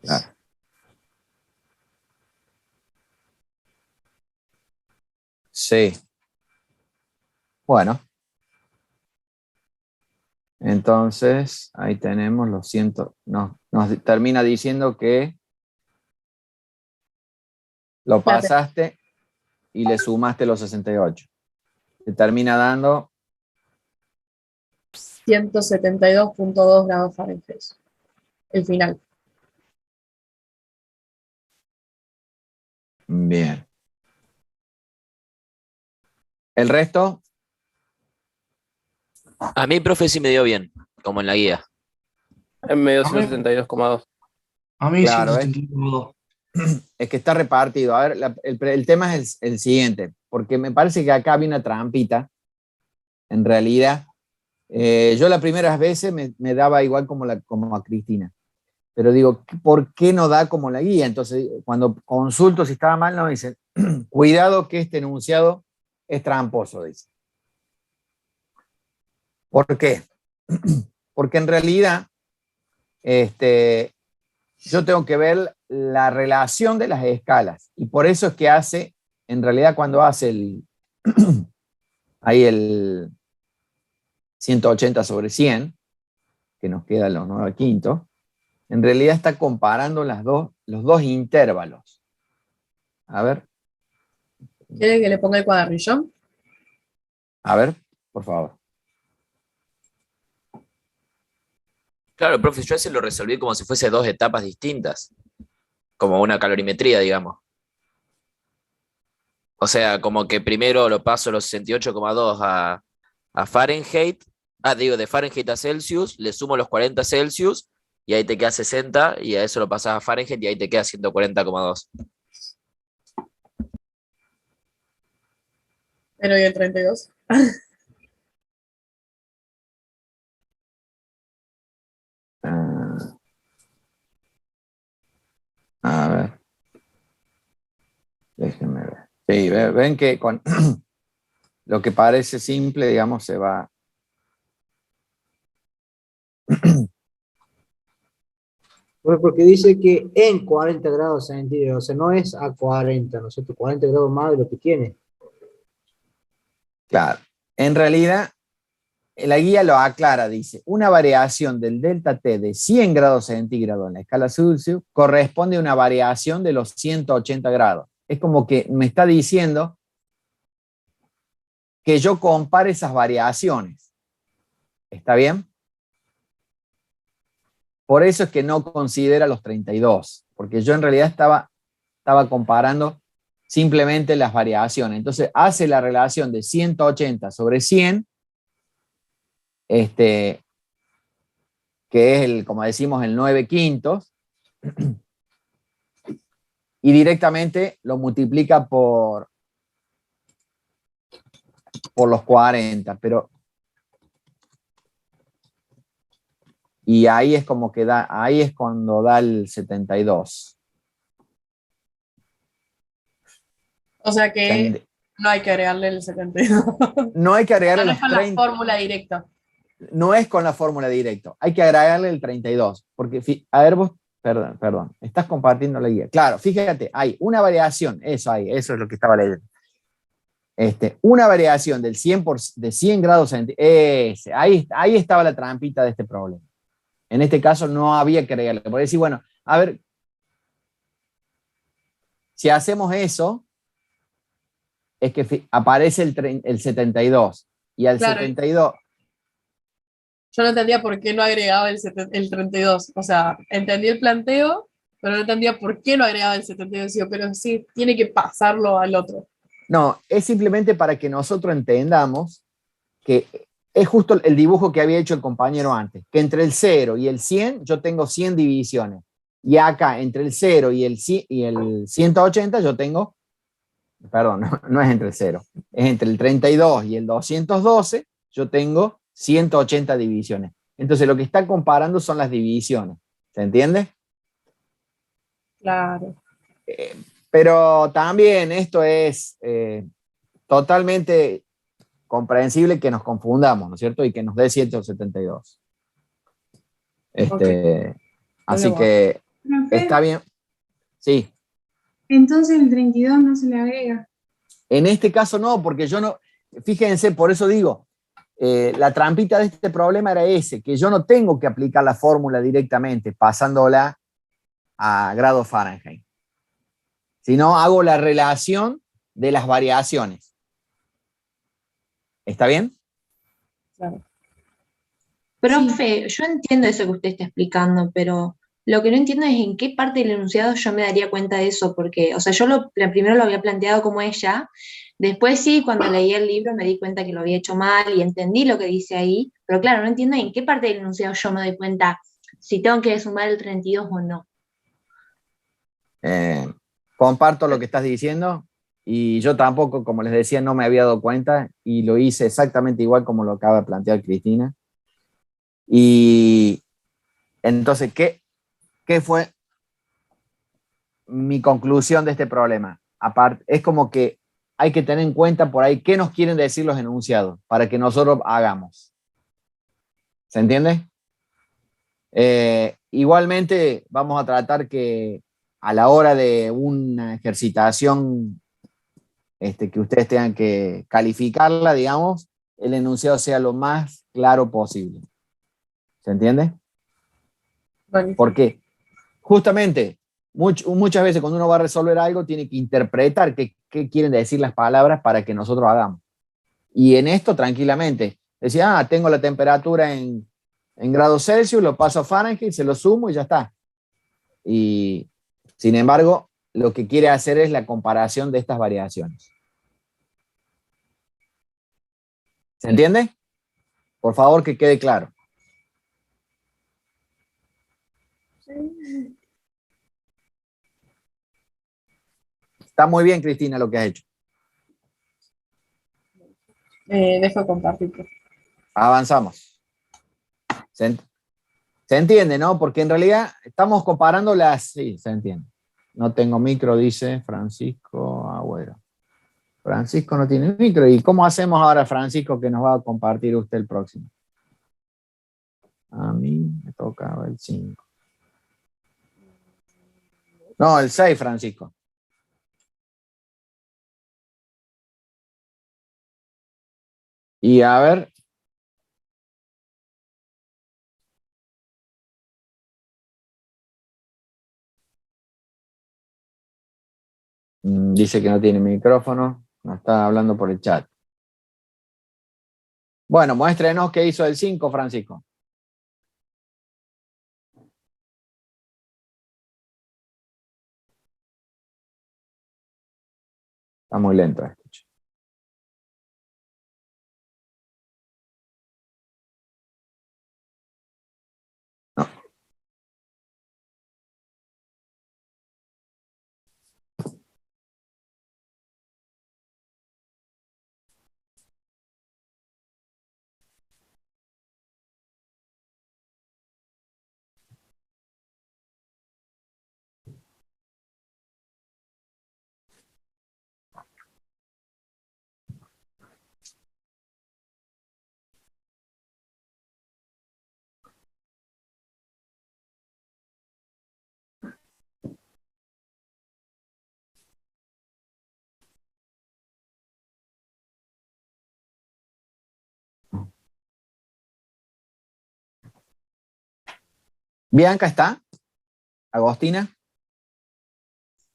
Claro. Sí. Bueno. Entonces, ahí tenemos los 100. Nos termina diciendo que lo pasaste y le sumaste los 68. Te termina dando 172,2 grados Fahrenheit. El final. bien. ¿El resto? A mí, profe, sí me dio bien, como en la guía. En medio A mí- 172,2. A mí Claro, 171,2. es que está repartido. A ver, el tema es el siguiente, porque me parece que acá había una trampita. En realidad, yo las primeras veces me daba igual como a Cristina. Pero digo, ¿por qué no da como la guía? Entonces, cuando consulto si estaba mal, no me dicen, cuidado que este enunciado es tramposo, dice. ¿Por qué? Porque en realidad, yo tengo que ver la relación de las escalas. Y por eso es que hace, en realidad cuando hace ahí el 180 sobre 100, que nos quedan los 9 quintos, en realidad está comparando los dos intervalos. A ver, ¿Quiere que le ponga el cuadernillo? a ver, por favor. Claro, profe, yo ese lo resolví como si fuese dos etapas distintas, como una calorimetría, digamos. O sea, como que primero lo paso los 68,2 a Fahrenheit, de Fahrenheit a Celsius, le sumo los 40 Celsius y ahí te queda 60 y a eso lo pasas a Fahrenheit y ahí te queda 140,2. Pero y el 32. A ver. Déjenme ver. Sí, ven que con lo que parece simple, digamos, se va. Bueno, porque dice que en 40 grados centígrados, o sea, no es a 40, ¿no es cierto? 40 grados más de lo que tiene. Claro. En realidad, la guía lo aclara, dice, una variación del delta T de 100 grados centígrados en la escala Celsius corresponde a una variación de los 180 grados. Es como que me está diciendo que yo compare esas variaciones. ¿Está bien? Por eso es que no considera los 32, porque yo en realidad estaba comparando simplemente las variaciones. Entonces hace la relación de 180 sobre 100, que es, como decimos, el 9 quintos, y directamente lo multiplica por los 40, y ahí es como que ahí es cuando da el 72. O sea que no hay que agregarle el 72. No hay que agregarle No los es con 30. la fórmula directa. No es con la fórmula directa, hay que agregarle el 32, porque, a ver vos, perdón, estás compartiendo la guía. Claro, fíjate, hay una variación, eso es lo que estaba leyendo. Una variación del 100 de 100 grados centígrados, ahí estaba la trampita de este problema. En este caso no había que agregarle, por decir, bueno, a ver, si hacemos eso, es que aparece el 72, y al Claro. 72... Yo no entendía por qué no agregaba el 32. O sea, entendí el planteo, pero no entendía por qué no agregaba el 72. Digo, pero sí, tiene que pasarlo al otro. No, es simplemente para que nosotros entendamos que es justo el dibujo que había hecho el compañero antes, que entre el 0 y el 100 yo tengo 100 divisiones. Y acá, entre el 0 y el 180 yo tengo, perdón, no es entre el 0, es entre el 32 y el 212 yo tengo 180 divisiones. Entonces lo que está comparando son las divisiones. ¿Se entiende? Claro. Pero también esto es totalmente comprensible que nos confundamos, ¿no es cierto? Y que nos dé 172. Okay. Así que Profe, está bien. Sí. entonces el 32 no se le agrega. En este caso no, porque yo no, fíjense, por eso digo, la trampita de este problema era ese, que yo no tengo que aplicar la fórmula directamente, pasándola a grado Fahrenheit, sino hago la relación de las variaciones. ¿Está bien? Claro. Profe, yo entiendo eso que usted está explicando, pero lo que no entiendo es en qué parte del enunciado yo me daría cuenta de eso, porque, o sea, yo primero lo había planteado como ella, después sí, cuando leí el libro me di cuenta que lo había hecho mal y entendí lo que dice ahí, pero claro, no entiendo en qué parte del enunciado yo me doy cuenta si tengo que sumar el 32 o no. Comparto lo que estás diciendo y yo tampoco, como les decía, no me había dado cuenta y lo hice exactamente igual como lo acaba de plantear Cristina. Y entonces, ¿qué fue mi conclusión de este problema? Aparte, es como que hay que tener en cuenta por ahí qué nos quieren decir los enunciados para que nosotros hagamos. ¿Se entiende? igualmente vamos a tratar que a la hora de una ejercitación que ustedes tengan que calificarla, digamos, el enunciado sea lo más claro posible. ¿Se entiende? Buenísimo. Porque justamente muchas veces cuando uno va a resolver algo tiene que interpretar qué quieren decir las palabras para que nosotros hagamos. Y en esto tranquilamente, decía, tengo la temperatura en grados Celsius, lo paso a Fahrenheit, se lo sumo y ya está. Y sin embargo, lo que quiere hacer es la comparación de estas variaciones. ¿Se entiende? Por favor, que quede claro. Está muy bien, Cristina, lo que has hecho. Dejo compartir. Avanzamos. Se entiende, ¿no? Porque en realidad estamos comparando las... Sí, se entiende. No tengo micro, dice Francisco Agüero. Francisco no tiene micro. ¿Y cómo hacemos ahora, Francisco, que nos va a compartir usted el próximo? A mí me tocaba el 5. No, el 6, Francisco. Y a ver. Dice que no tiene micrófono. Nos está hablando por el chat. Bueno, muéstrenos qué hizo el 5, Francisco. Está muy lento esto. No. ¿Bianca está? ¿Agostina?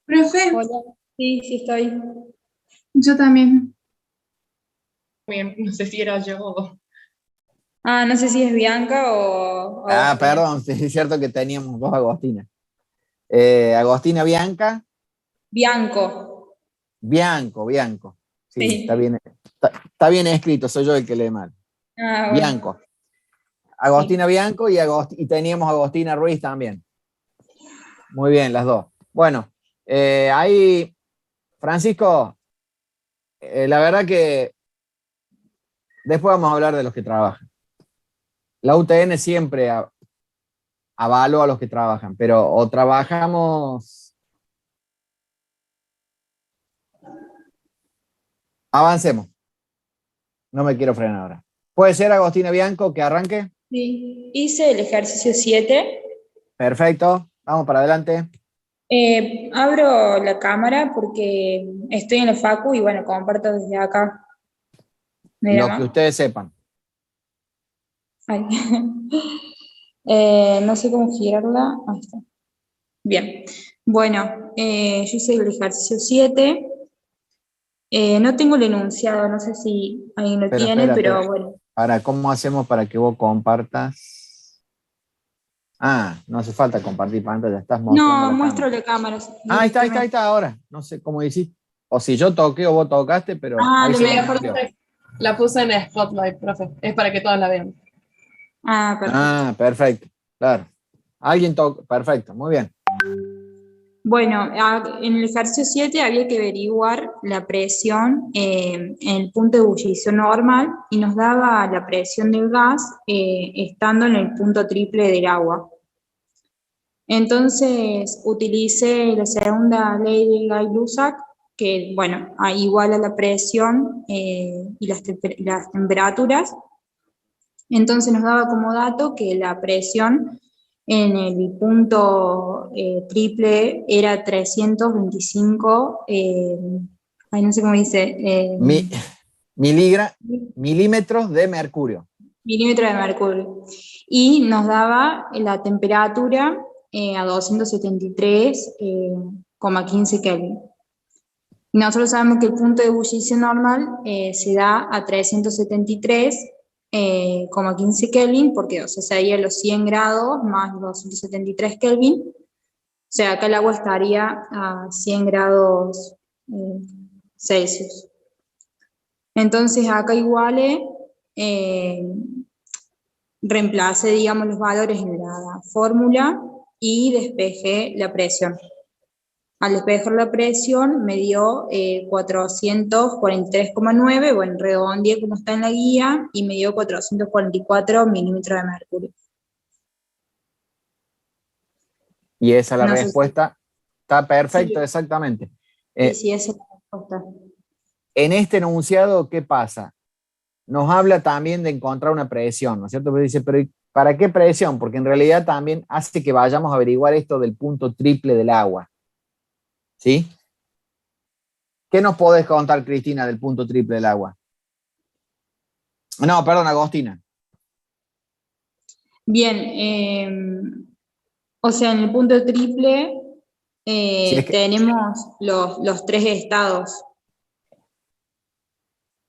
Profe, Hola. Sí, sí estoy. yo también. Bien, no sé si era yo o... No sé si es Bianca o Agostina. Perdón, sí, es cierto que teníamos dos Agostinas. Agostina, Bianca. Bianco. Bianco. Sí, Sí. está bien escrito, soy yo el que lee mal. Bueno. Bianco. Agostina Bianco y teníamos Agostina Ruiz también. Muy bien, las dos. Bueno, ahí, Francisco, la verdad que después vamos a hablar de los que trabajan. La UTN siempre avaló a los que trabajan, pero o trabajamos... Avancemos. No me quiero frenar ahora. ¿Puede ser, Agostina Bianco, que arranque? Sí. Hice el ejercicio 7. Perfecto. Vamos para adelante. Abro la cámara porque estoy en el facu y bueno, comparto desde acá. Lo que ustedes sepan. Ay. No sé cómo girarla. Ahí está. Bien. Bueno, yo hice el ejercicio 7. No tengo el enunciado, no sé si alguien lo tiene, Espera. pero bueno. Ahora, ¿cómo hacemos para que vos compartas? No hace falta compartir pantalla, estás mostrando No, la muestro cámara. la cámara. Ahí está, ahora. No sé cómo hiciste. O si yo toqué o vos tocaste, pero ahí lo se voy a compartió. La puse en Spotlight, profe. Es para que todos la vean. Perfecto. Perfecto. Claro. Alguien tocó. Perfecto, muy bien. Bueno, en el ejercicio 7 había que averiguar la presión en el punto de ebullición normal y nos daba la presión del gas estando en el punto triple del agua. Entonces utilicé la segunda ley de Gay-Lussac, que bueno, iguala la presión y las temperaturas. Entonces nos daba como dato que la presión En el punto triple era 325, ay, no sé cómo dice, Milímetros de mercurio. milímetros de mercurio. Y nos daba la temperatura a 273,15 Kelvin. Nosotros sabemos que el punto de ebullición normal se da a 373,15 Kelvin, porque o sea, sería los 100 grados más los 273 Kelvin. O sea, acá el agua estaría a 100 grados Celsius. Entonces acá iguale, reemplace, digamos, los valores en la fórmula y despejé la presión. Al despejar la presión me dio 443,9, bueno, redondeé como está en la guía, y me dio 444 milímetros de mercurio. Y esa es la No sé respuesta. Está perfecto, Sí. exactamente. Sí, esa es la respuesta. En este enunciado, ¿qué pasa? Nos habla también de encontrar una presión, ¿no es cierto? Pero dice, pero ¿para qué presión? Porque en realidad también hace que vayamos a averiguar esto del punto triple del agua. ¿Sí? ¿Qué nos podés contar, Cristina, del punto triple del agua? No, perdón, Agostina. Bien, o sea, en el punto triple Si es que, tenemos los tres estados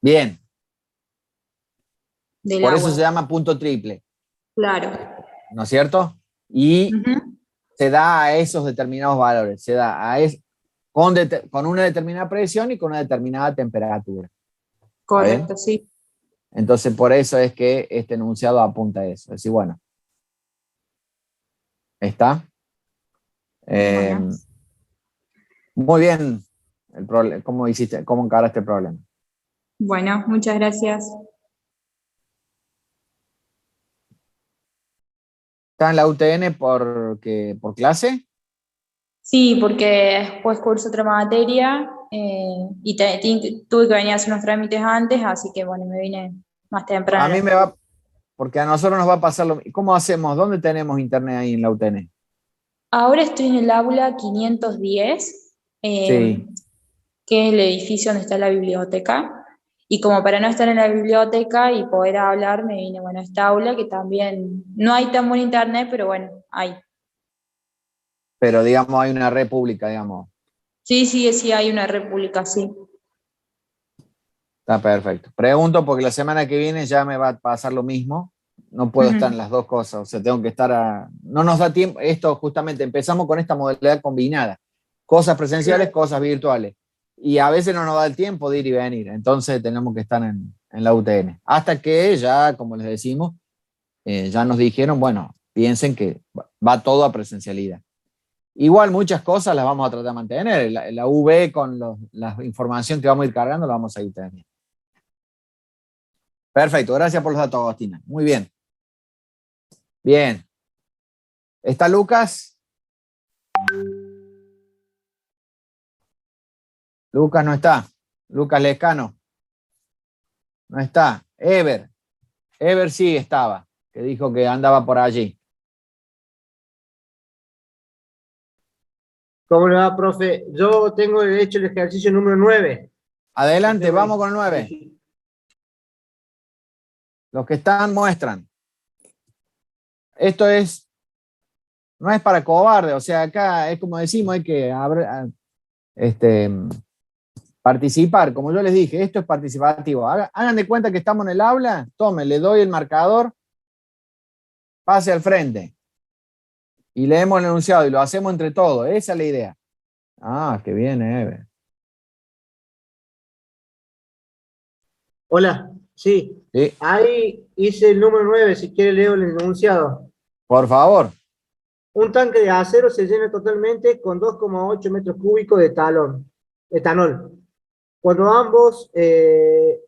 bien, del por agua. eso se llama punto triple, Claro. ¿no es cierto? Y Ujú. se da a esos determinados valores, se da a con una determinada presión y con una determinada temperatura. Correcto, sí. Entonces, por eso es que este enunciado apunta a eso. Es decir, bueno, ¿está? Bueno. Muy bien, ¿cómo encaraste el problema? Bueno, muchas gracias. ¿Está en la UTN por clase? Sí, porque después curso otra materia y tuve que venir a hacer unos trámites antes, así que bueno, me vine más temprano. A mí me va, porque a nosotros nos va a pasar lo mismo. ¿Cómo hacemos? ¿Dónde tenemos internet ahí en la UTN? Ahora estoy en el aula 510, Sí, que es el edificio donde está la biblioteca. Y como para no estar en la biblioteca y poder hablar, me vine, bueno, a esta aula que también no hay tan buen internet, pero bueno, hay. pero digamos hay una red pública, digamos. Sí, hay una república, sí. Está perfecto. Pregunto porque la semana que viene ya me va a pasar lo mismo. No puedo estar en las dos cosas, o sea, tengo que estar no nos da tiempo, esto justamente, empezamos con esta modalidad combinada. Cosas presenciales, cosas virtuales. Y a veces no nos da el tiempo de ir y venir, entonces tenemos que estar en la UTN. Hasta que ya, como les decimos, ya nos dijeron, bueno, piensen que va todo a presencialidad. Igual muchas cosas las vamos a tratar de mantener. La UV con la información que vamos a ir cargando la vamos a ir teniendo. Perfecto, gracias por los datos, Agostina. Muy bien. Bien. ¿Está Lucas? Lucas no está. Lucas Lescano. No está. Ever. Ever sí estaba, que dijo que andaba por allí. ¿Cómo le va, profe? Yo tengo hecho el ejercicio número 9. Adelante, vamos con el 9. Los que están muestran. Esto no es para cobarde, o sea, acá es como decimos, hay que participar. Como yo les dije, esto es participativo. Hagan de cuenta que estamos en el aula, tome, le doy el marcador, pase al frente y leemos el enunciado y lo hacemos entre todos. Esa es la idea. Ah, qué bien, Eve. Hola, sí. Sí. Ahí hice el número 9, si quiere leo el enunciado. Por favor. Un tanque de acero se llena totalmente con 2,8 metros cúbicos de etanol. Cuando ambos, el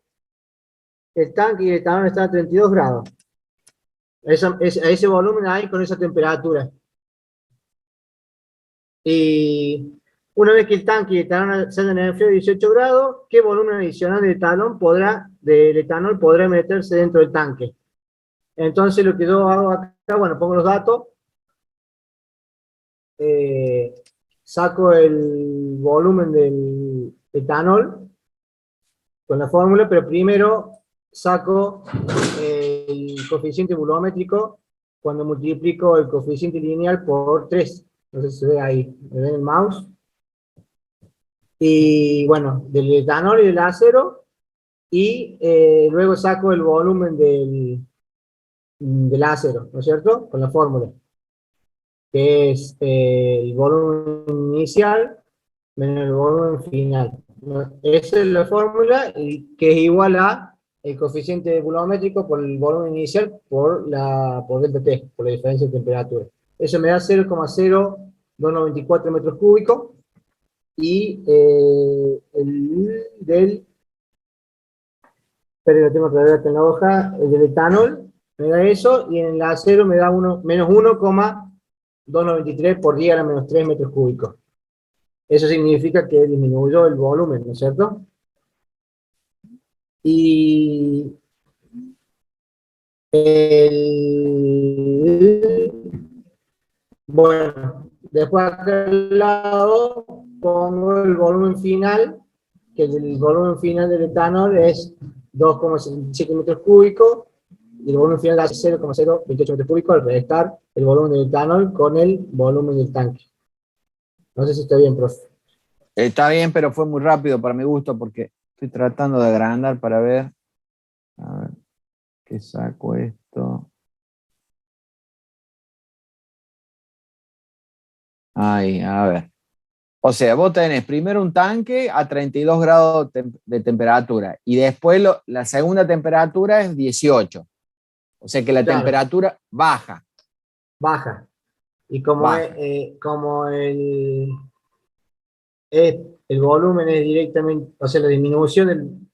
tanque y el etanol están a 32 grados. A ese volumen ahí con esa temperatura. Y una vez que el tanque y el etanol se hayan enfriado a 18 grados, ¿qué volumen adicional del etanol podrá meterse dentro del tanque? Entonces lo que yo hago acá, bueno, pongo los datos, saco el volumen del etanol con la fórmula, pero primero saco el coeficiente volumétrico cuando multiplico el coeficiente lineal por 3. Entonces se ve ahí, me ven el mouse. Y bueno, del etanol y del acero, y luego saco el volumen del acero, ¿no es cierto? Con la fórmula, que es el volumen inicial menos el volumen final. Esa es la fórmula, que es igual a el coeficiente volumétrico por el volumen inicial por delta T, por la diferencia de temperatura. Eso me da 0,0294 metros cúbicos, y pero lo tengo que ver en la hoja, el del etanol me da eso, y en el acero me da menos 1,293 por 10 a la menos 3 metros cúbicos. Eso significa que disminuyó el volumen, ¿no es cierto? Y bueno, después acá al lado pongo el volumen final, que el volumen final del etanol es 2,77 metros cúbicos, y el volumen final es 0,028 metros cúbicos, al restar el volumen del etanol con el volumen del tanque. No sé si está bien, profe. Está bien, pero fue muy rápido para mi gusto porque estoy tratando de agrandar para ver. A ver, ¿qué saco esto? Ahí, a ver. O sea, vos tenés primero un tanque a 32 grados de temperatura y después la segunda temperatura es 18. O sea que la temperatura baja. Baja. Y como el volumen es directamente, o sea, la disminución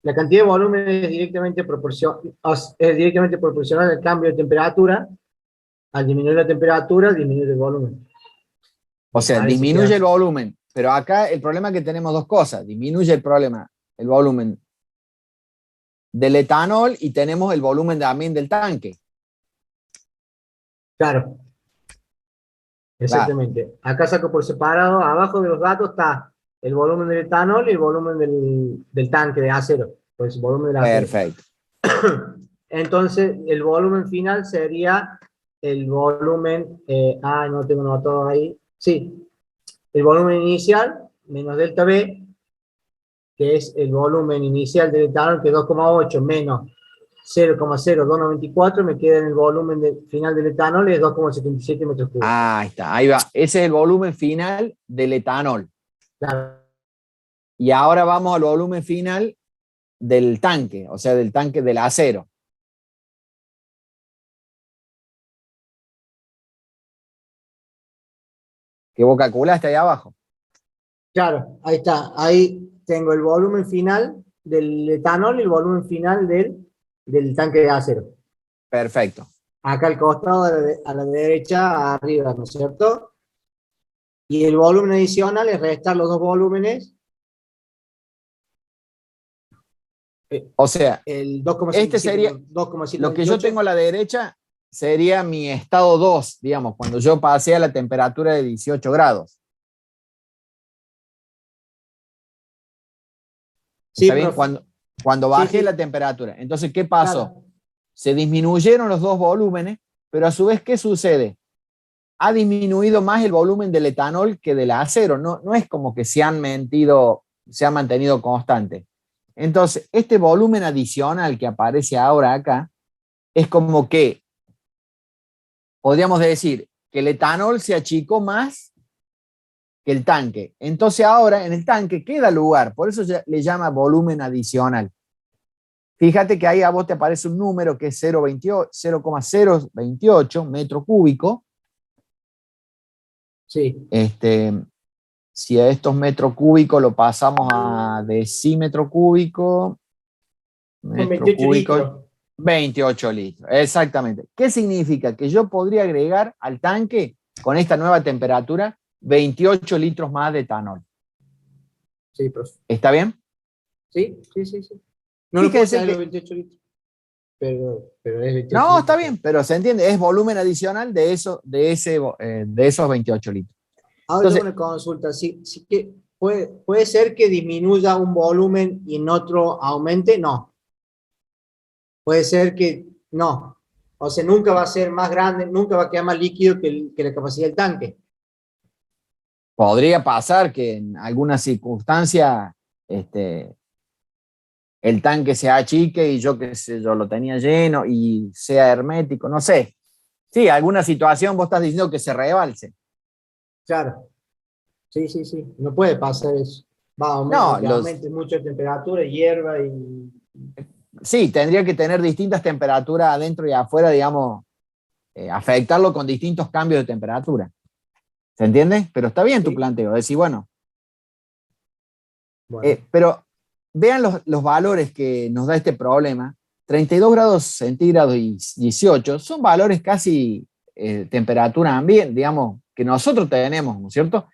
la cantidad de volumen es directamente proporcional al cambio de temperatura. Al disminuir la temperatura, disminuye el volumen. O sea, disminuye el volumen, pero acá el problema es que tenemos dos cosas. Disminuye el volumen del etanol, y tenemos el volumen también del tanque. Claro. Exactamente. Claro. Acá saco por separado, abajo de los datos está el volumen del etanol y el volumen del tanque de acero. Pues el volumen del acero. Perfecto. Entonces, el volumen final sería el volumen, no tengo notado ahí. Sí, el volumen inicial menos delta B, que es el volumen inicial del etanol, que es 2,8 menos 0,0294, me queda en el volumen final del etanol, es 2,77 metros cúbicos. Ahí está, ahí va. Ese es el volumen final del etanol. Claro. Y ahora vamos al volumen final del tanque, o sea, del tanque del acero. ¿Qué vos calculaste ahí abajo? Claro, ahí está. Ahí tengo el volumen final del etanol y el volumen final del tanque de acero. Perfecto. Acá al costado, a la derecha, arriba, ¿no es cierto? Y el volumen adicional es restar los dos volúmenes. O sea, el 2,7, este sería, 2,7, lo que yo tengo a la derecha sería mi estado 2, digamos, cuando yo pasé a la temperatura de 18 grados. Sí, ¿está bien? Cuando bajé la temperatura. Entonces, ¿qué pasó? Claro. Se disminuyeron los dos volúmenes, pero a su vez, ¿qué sucede? Ha disminuido más el volumen del etanol que del acero. No es como que se han mantenido constante. Entonces, este volumen adicional que aparece ahora acá es como que podríamos decir que el etanol se achicó más que el tanque. Entonces ahora en el tanque queda lugar, por eso le llama volumen adicional. Fíjate que ahí a vos te aparece un número que es 0,028 metro cúbico. Sí. Si a estos metros cúbicos lo pasamos a decímetro cúbico, metro cúbico, litros. 28 litros, exactamente. ¿Qué significa? Que yo podría agregar al tanque, con esta nueva temperatura, 28 litros más de etanol. Sí, profe. ¿Está bien? Sí. No lo puedo hacer los 28 litros. pero es 28 No, litros. está bien, pero se entiende, es volumen adicional de esos 28 litros. Ahora tengo Entonces, una consulta. Sí que puede ser que disminuya un volumen y en otro aumente, no. Puede ser que no. O sea, nunca va a ser más grande, nunca va a quedar más líquido que la capacidad del tanque. podría pasar que en alguna circunstancia el tanque se achique y yo qué sé, yo lo tenía lleno y sea hermético, no sé. Sí, alguna situación vos estás diciendo que se rebalse. Claro. Sí, sí, sí. No puede pasar eso. Va, No, que aumente mucho la temperatura, hierva y... sí, tendría que tener distintas temperaturas adentro y afuera, digamos, afectarlo con distintos cambios de temperatura. ¿Se entiende? Pero está bien tu Sí. planteo. Decir, bueno, Bueno, pero vean los valores que nos da este problema. 32 grados centígrados y 18 son valores casi temperatura ambiente, digamos, que nosotros tenemos, ¿no es cierto?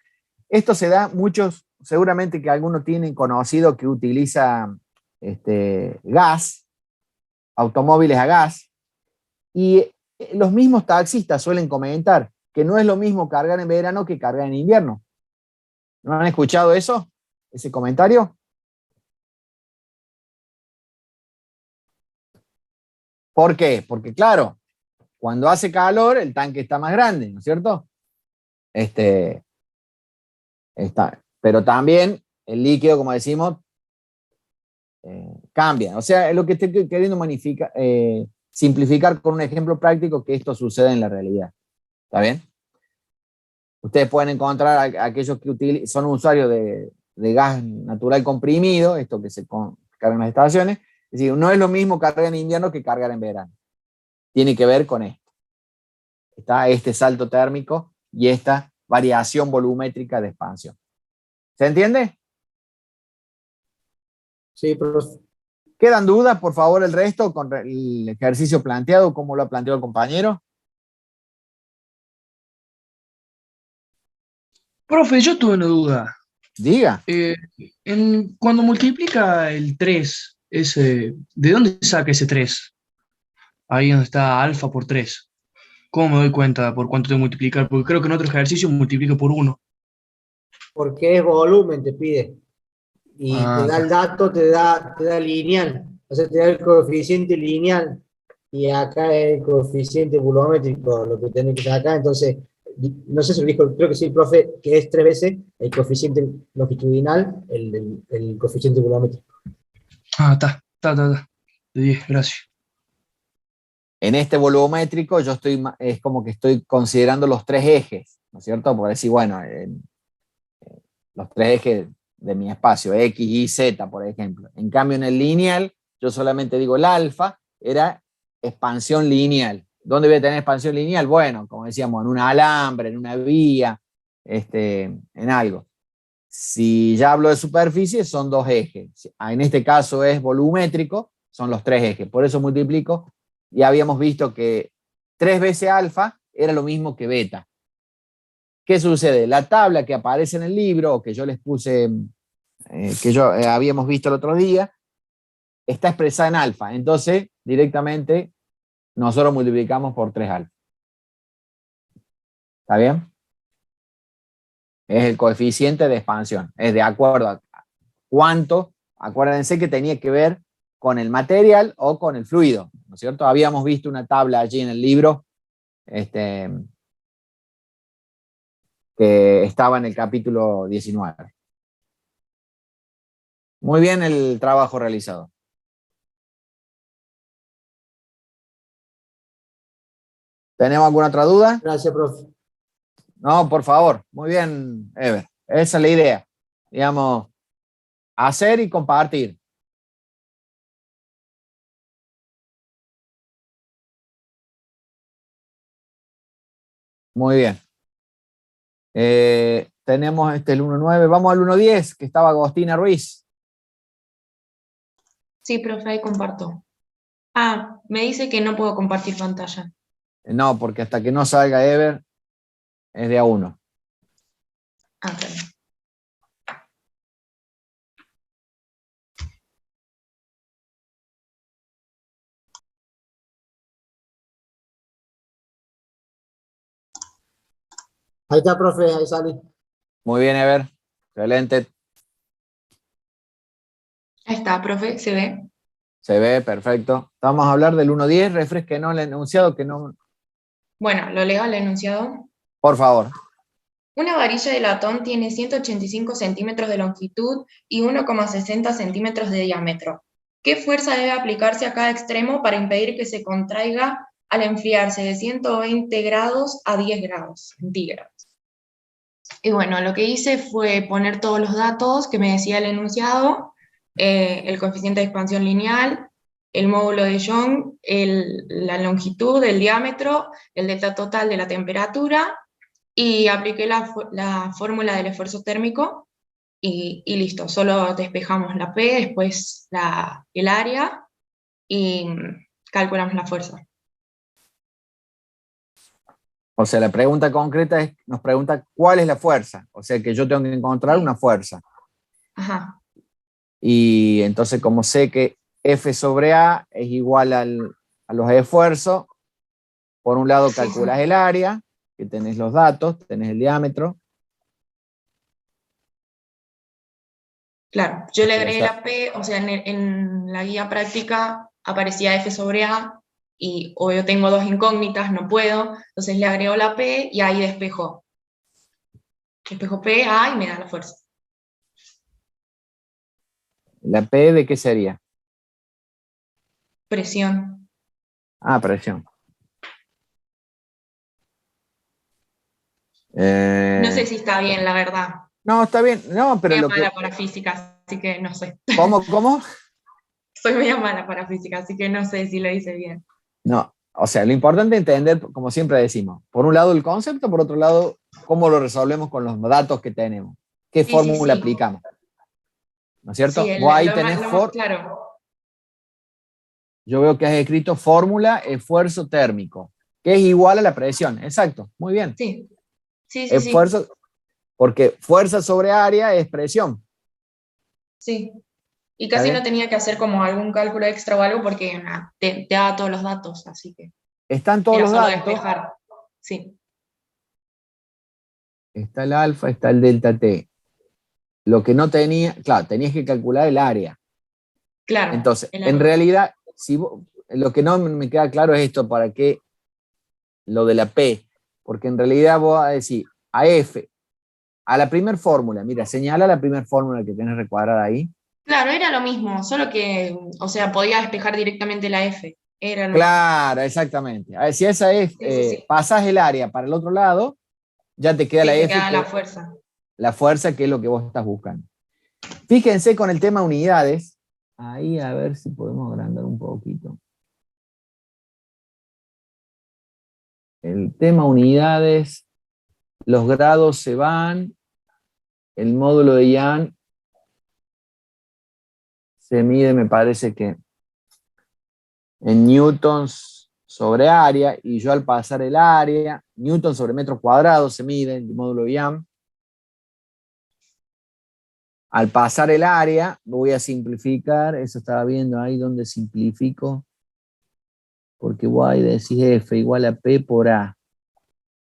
Esto se da muchos, seguramente que algunos tienen conocido que utiliza gas, automóviles a gas, y los mismos taxistas suelen comentar que no es lo mismo cargar en verano que cargar en invierno. ¿No han escuchado eso? ¿Ese comentario? ¿Por qué? Porque claro, cuando hace calor el tanque está más grande, ¿no es cierto? Este, pero también el líquido, como decimos, cambia. O sea, es lo que estoy queriendo simplificar con un ejemplo práctico que esto sucede en la realidad. ¿Está bien? Ustedes pueden encontrar a aquellos que son usuarios de gas natural comprimido, esto que se carga en las estaciones. Es decir, no es lo mismo cargar en invierno que cargar en verano. Tiene que ver con esto. Está este salto térmico y esta variación volumétrica de expansión. ¿Se entiende? sí, pero ¿Quedan dudas, por favor, el resto con el ejercicio planteado, como lo ha planteado el compañero? Profe, yo tuve una duda. Diga. Cuando multiplica el 3 ¿de dónde saca ese 3? Ahí donde está alfa por 3. ¿Cómo me doy cuenta por cuánto tengo que multiplicar? Porque creo que en otro ejercicio multiplico por 1. porque es volumen, te pide. Y te Ah, da el está. dato, te da lineal. O sea, te da el coeficiente lineal. Y acá es el coeficiente volumétrico, lo que tenés que sacar. Entonces, no sé si lo dijo, creo que sí el profe, que es 3 veces el coeficiente longitudinal, el coeficiente volumétrico. Ah, está. De 10, gracias. En este volumétrico yo es como que estoy considerando los tres ejes, ¿no es cierto? Por decir, bueno, los tres ejes de mi espacio, X, Y, Z, por ejemplo. En cambio, en el lineal, yo solamente digo el alfa, era expansión lineal. ¿Dónde voy a tener expansión lineal? Bueno, como decíamos, en un alambre, en una vía, en algo. Si ya hablo de superficie, son dos ejes. En este caso es volumétrico, son los tres ejes. Por eso multiplico. Y habíamos visto que 3 veces alfa era lo mismo que beta. ¿Qué sucede? La tabla que aparece en el libro, o que yo les puse, habíamos visto el otro día, está expresada en alfa. Entonces, directamente, nosotros multiplicamos por 3 alfa. ¿Está bien? Es el coeficiente de expansión. Es de acuerdo a cuánto, acuérdense que tenía que ver con el material o con el fluido, ¿no es cierto? Habíamos visto una tabla allí en el libro, que estaba en el capítulo 19. Muy bien el trabajo realizado. ¿Tenemos alguna otra duda? Gracias, profe. No, por favor. Muy bien, Ever. Esa es la idea. Digamos, hacer y compartir. Muy bien. Tenemos el 1.9. Vamos al 1.10, que estaba Agostina Ruiz. Sí, profe, ahí comparto. Ah, me dice que no puedo compartir pantalla. No, porque hasta que no salga Ever, es de A1. Ah, perdón. Ahí está, profe, ahí salí. Muy bien, Ever. Excelente. Ahí está, profe, se ve. Se ve, perfecto. Vamos a hablar del 1.10. Refresquenos el enunciado que no. Bueno, lo leo al enunciado. Por favor. Una varilla de latón tiene 185 centímetros de longitud y 1,60 centímetros de diámetro. ¿Qué fuerza debe aplicarse a cada extremo para impedir que se contraiga al enfriarse de 120 grados a 10 grados centígrados? Y bueno, lo que hice fue poner todos los datos que me decía el enunciado, el coeficiente de expansión lineal, el módulo de Young, la longitud, el diámetro, el delta total de la temperatura, y apliqué la fórmula del esfuerzo térmico, y listo, solo despejamos la P, después el área, y calculamos la fuerza. O sea, la pregunta concreta nos pregunta cuál es la fuerza. O sea, que yo tengo que encontrar una fuerza. Ajá. Y entonces, como sé que F sobre A es igual a los esfuerzos, por un lado calculas el área, que tenés los datos, tenés el diámetro. Claro, yo le agregué la P, o sea, en la guía práctica aparecía F sobre A, y o yo tengo dos incógnitas, no puedo, entonces le agrego la P y ahí despejo. Despejo P, A y me da la fuerza. ¿La P de qué sería? Presión. Ah, presión. No sé si está bien, la verdad. No, está bien. No, pero Soy lo mala que... para física, así que no sé. ¿Cómo? Soy muy mala para física, así que no sé si lo hice bien. No, o sea, lo importante es entender, como siempre decimos, por un lado el concepto, por otro lado, cómo lo resolvemos con los datos que tenemos. ¿Qué fórmula aplicamos? ¿No es cierto? Sí, Vos ahí lo tenés más claro. Yo veo que has escrito fórmula esfuerzo térmico, que es igual a la presión. Exacto, muy bien. Sí, sí. Esfuerzo, porque fuerza sobre área es presión. Sí. Y casi no tenía que hacer como algún cálculo extra o algo porque te da todos los datos, así que... Están todos los solo datos. despejar. Sí. Está el alfa, está el delta T. Lo que no tenía, claro, tenías que calcular el área. Claro. Entonces, en realidad, lo que no me queda claro es esto, ¿para qué lo de la P? Porque en realidad vos vas a decir, a F, a la primera fórmula, mira, señala la primera fórmula que tenés recuadrada ahí. Claro, era lo mismo, solo que, o sea, podía despejar directamente la F. Era lo Claro, exactamente. A ver, si esa es, sí. pasas el área para el otro lado, ya te queda la te F, queda la fuerza. La fuerza, que es lo que vos estás buscando. Fíjense con el tema unidades, ahí a ver si podemos agrandar un poquito. El tema unidades, los grados se van, el módulo de Young se mide, me parece que en newtons sobre área, y yo al pasar el área, newton sobre metro cuadrado se mide el módulo de Young. Al pasar el área, voy a simplificar, eso estaba viendo ahí donde simplifico, porque y decís F igual a P por A,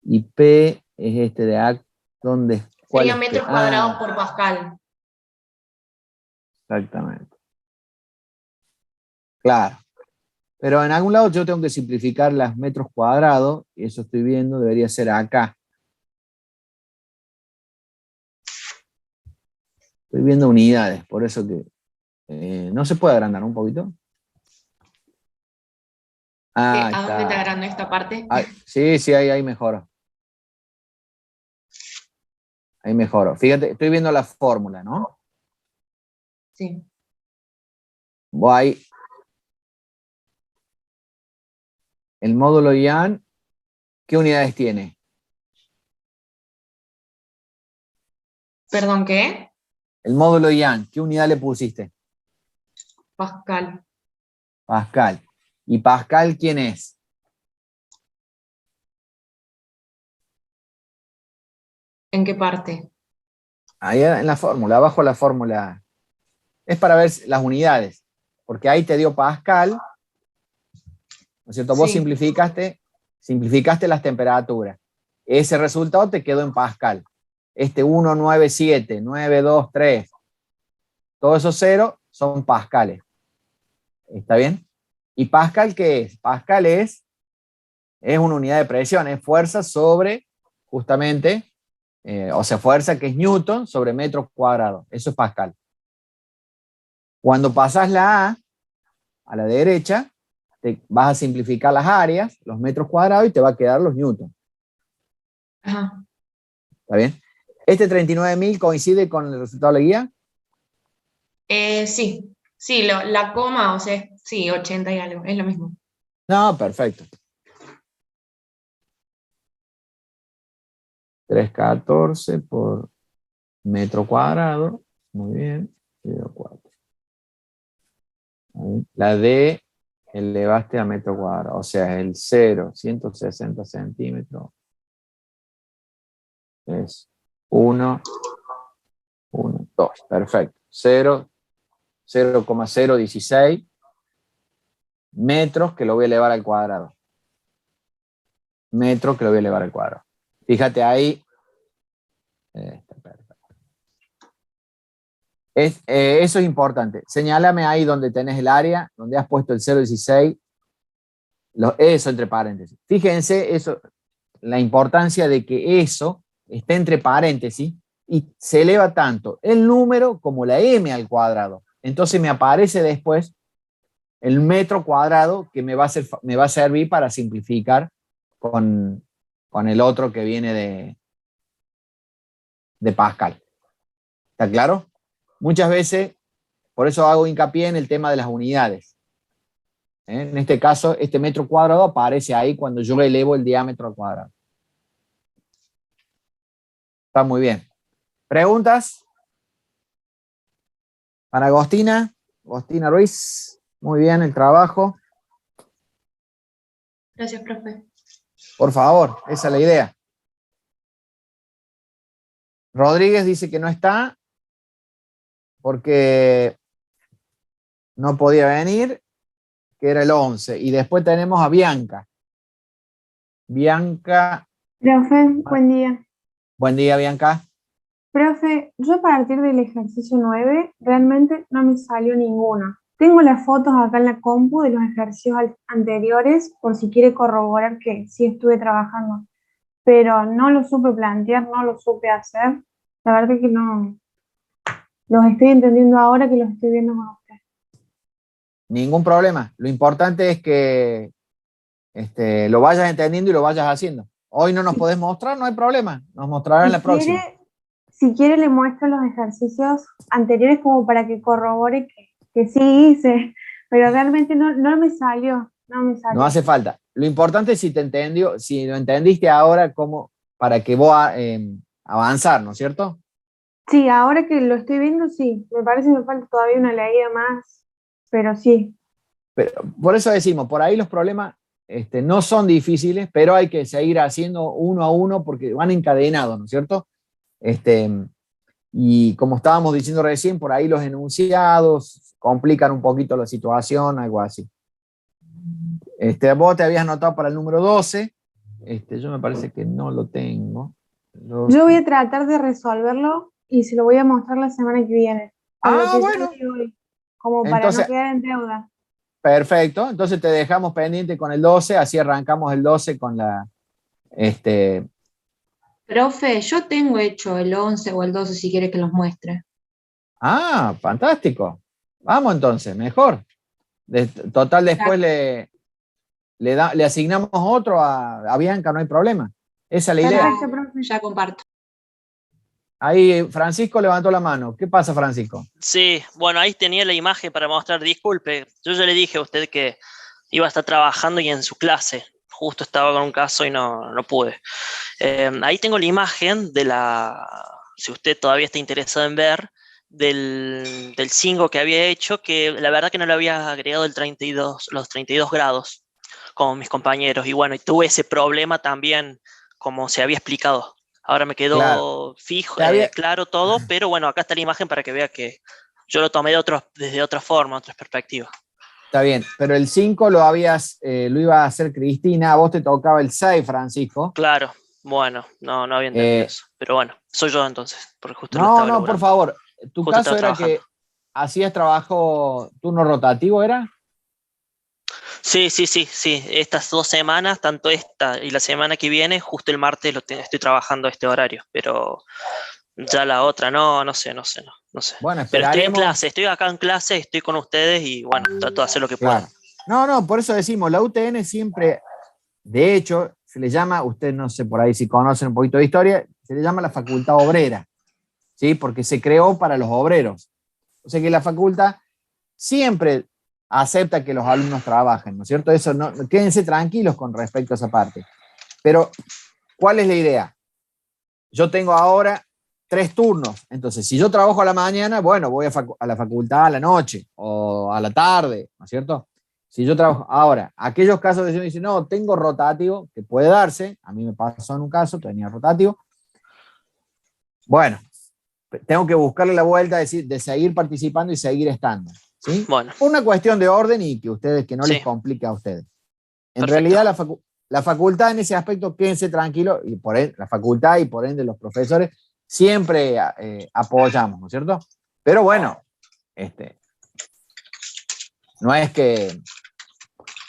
y P es este de A, donde... Sería metros cuadrados por pascal. Exactamente. Claro. Pero en algún lado yo tengo que simplificar las metros cuadrados, y eso estoy viendo, debería ser acá. Estoy viendo unidades, por eso que no se puede agrandar un poquito. ¿A dónde te agrandó esta parte? Sí, ahí mejoro. Ahí mejoro. Fíjate, estoy viendo la fórmula, ¿no? Sí. Voy. El módulo Young, ¿qué unidades tiene? ¿Perdón, qué? El módulo Young, ¿qué unidad le pusiste? Pascal. Pascal. ¿Y Pascal quién es? ¿En qué parte? Ahí en la fórmula, abajo la fórmula. Es para ver las unidades, porque ahí te dio Pascal, ¿no es cierto? Vos simplificaste las temperaturas. ese resultado te quedó en Pascal. Este 1, 9, 7, 9, 2, 3, todos esos ceros son pascales. ¿Está bien? ¿Y Pascal qué es? Pascal es una unidad de presión, es fuerza sobre, justamente, o sea, fuerza que es Newton sobre metros cuadrados. Eso es Pascal. Cuando pasas la a la derecha, te vas a simplificar las áreas, los metros cuadrados, y te va a quedar los Newton. Ajá. ¿Está bien? ¿Este 39.000 coincide con el resultado de la guía? Sí, sí, la coma, o sea, sí, 80 y algo, es lo mismo. No, perfecto. 314 por metro cuadrado. Muy bien. 0,4. La D elevaste a metro cuadrado, o sea, el 0, 160 centímetros, es 1, 1, 2, perfecto. 0,016 metros que lo voy a elevar al cuadrado. Metros que lo voy a elevar al cuadrado. Fíjate ahí. Eso es importante. Señálame ahí donde tenés el área, donde has puesto el 0,16, eso entre paréntesis. Fíjense eso, la importancia de que eso esté entre paréntesis y se eleva tanto el número como la m al cuadrado. Entonces me aparece después el metro cuadrado que me va a servir para simplificar con el otro que viene de Pascal. ¿Está claro? Muchas veces, por eso hago hincapié en el tema de las unidades. En este caso, este metro cuadrado aparece ahí cuando yo elevo el diámetro al cuadrado. Está muy bien. ¿Preguntas? Para Agostina. Agostina Ruiz. Muy bien el trabajo. Gracias, profe. Por favor, esa es la idea. Rodríguez dice que no está porque no podía venir, que era el 11. Y después tenemos a Bianca. Bianca. Profe, buen día. Buen día, Bianca. Profe, yo a partir del ejercicio 9 realmente no me salió ninguno. Tengo las fotos acá en la compu de los ejercicios anteriores por si quiere corroborar que sí estuve trabajando, pero no lo supe plantear, no lo supe hacer. La verdad es que no los estoy entendiendo ahora que los estoy viendo con usted. Ningún problema. Lo importante es que lo vayas entendiendo y lo vayas haciendo. Hoy no nos podés mostrar, no hay problema. Nos mostrarán la próxima. Si quiere le muestro los ejercicios anteriores como para que corrobore que sí hice, pero realmente no me salió. No hace falta. Lo importante es si lo entendiste ahora como para que vos avanzar, ¿no es cierto? Sí, ahora que lo estoy viendo, sí. Me parece que me falta todavía una leída más, pero sí. Pero por eso decimos, por ahí los problemas no son difíciles, pero hay que seguir haciendo uno a uno porque van encadenados, ¿no es cierto? Y como estábamos diciendo recién, por ahí los enunciados complican un poquito la situación, algo así. Vos te habías anotado para el número 12. Yo me parece que no lo tengo. Yo voy a tratar de resolverlo y se lo voy a mostrar la semana que viene. Bueno. Como para no quedar en deuda. Perfecto. Entonces te dejamos pendiente con el 12, así arrancamos el 12 con la... Profe, yo tengo hecho el 11 o el 12 si quiere que los muestre. Ah, fantástico. Vamos entonces, mejor. Total, después le asignamos otro a Bianca, no hay problema. Esa es la idea. Perfecto, profe. Ya comparto. Ahí Francisco levantó la mano. ¿Qué pasa, Francisco? Sí, bueno, ahí tenía la imagen para mostrar. Disculpe, yo ya le dije a usted que iba a estar trabajando y en su clase. Justo estaba con un caso y no pude. Ahí tengo la imagen si usted todavía está interesado en ver, del 5 que había hecho, que la verdad que no le había agregado los 32 grados, como mis compañeros. Y bueno, y tuve ese problema también, como se había explicado. Ahora me quedó fijo, claro todo, pero bueno, acá está la imagen para que vea que yo lo tomé desde otra forma, otras perspectivas. Está bien, pero el 5 lo iba a hacer Cristina, a vos te tocaba el 6, Francisco. Claro. Bueno, no había entendido eso. Pero bueno, soy yo entonces, porque justo lo No, estaba no, por elaborando. favor. Tu Justo caso estaba era que trabajando. hacías trabajo turno rotativo, ¿era? Sí. Estas 2 semanas, tanto esta y la semana que viene, justo el martes estoy trabajando este horario, pero ya la otra no sé. Bueno, Pero estoy en esperaremos. clase, estoy acá en clase, estoy con ustedes y bueno, trato de hacer lo que Claro. pueda. No, por eso decimos, la UTN siempre, de hecho, se le llama, ustedes no sé por ahí si conocen un poquito de historia, se le llama la facultad obrera, ¿sí? Porque se creó para los obreros. O sea que la facultad siempre acepta que los alumnos trabajen, ¿no es cierto? Eso no, quédense tranquilos con respecto a esa parte. Pero, ¿cuál es la idea? Yo tengo ahora 3 turnos, entonces si yo trabajo a la mañana, bueno, voy a la facultad a la noche o a la tarde, ¿no es cierto? Si yo trabajo ahora, aquellos casos que se me dicen, no, tengo rotativo, que puede darse, a mí me pasó en un caso, tenía rotativo, bueno, tengo que buscarle la vuelta, de seguir participando y seguir estando, ¿sí? Bueno, Por una cuestión de orden y que no les sí, complique a ustedes. En perfecto. realidad, la facultad en ese aspecto, quédense tranquilos, y por ende, la facultad y por ende los profesores siempre apoyamos, ¿no es cierto? Pero bueno, no es que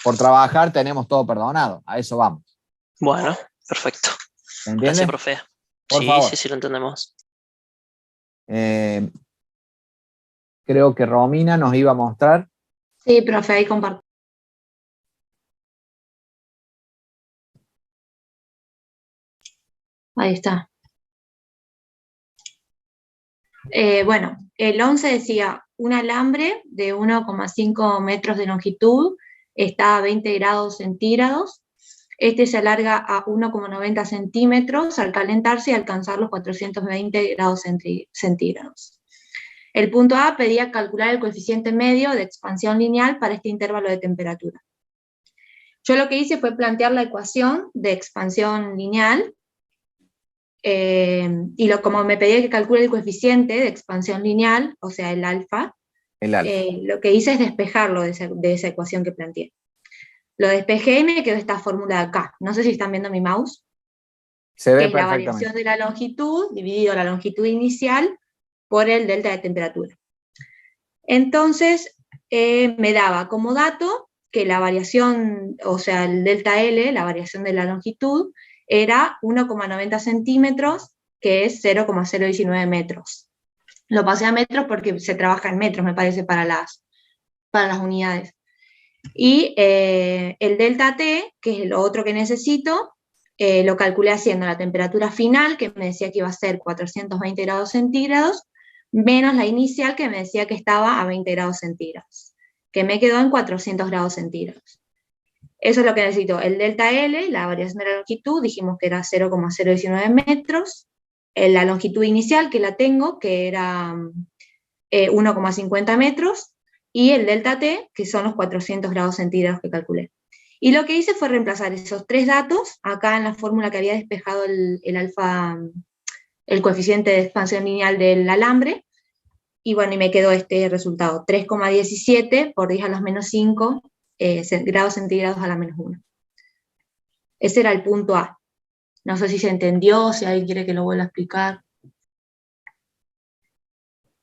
por trabajar tenemos todo perdonado, a eso vamos. Bueno, perfecto. ¿Se entiende? Gracias, profe. Por favor. Sí, lo entendemos. Creo que Romina nos iba a mostrar. Sí, profe, ahí comparto. Ahí está. Bueno, el 11 decía, un alambre de 1,5 metros de longitud está a 20 grados centígrados. Este se alarga a 1,90 centímetros al calentarse y alcanzar los 420 grados centígrados. El punto A pedía calcular el coeficiente medio de expansión lineal para este intervalo de temperatura. Yo lo que hice fue plantear la ecuación de expansión lineal, y como me pedía que calcule el coeficiente de expansión lineal, o sea, el alfa, lo que hice es despejarlo de esa ecuación que planteé. Lo despejé y me quedó esta fórmula de acá. No sé si están viendo mi mouse. Se ve que es la perfectamente. variación de la longitud dividido la longitud inicial por el delta de temperatura. Entonces, me daba como dato que la variación, o sea, el delta L, la variación de la longitud, era 1,90 centímetros, que es 0,019 metros. Lo pasé a metros porque se trabaja en metros, me parece, para las unidades. Y el delta T, que es lo otro que necesito, lo calculé haciendo la temperatura final, que me decía que iba a ser 420 grados centígrados, menos la inicial, que me decía que estaba a 20 grados centígrados, que me quedó en 400 grados centígrados. Eso es lo que necesito. El delta L, la variación de la longitud, dijimos que era 0,019 metros. La longitud inicial, que la tengo, que era 1,50 metros, y el delta T, que son los 400 grados centígrados que calculé. Y lo que hice fue reemplazar esos 3 datos, acá en la fórmula que había despejado el alfa, el coeficiente de expansión lineal del alambre, y bueno, y me quedó este resultado, 3,17 por 10 a la menos 5 grados centígrados a la menos 1. Ese era el punto A. No sé si se entendió, si alguien quiere que lo vuelva a explicar.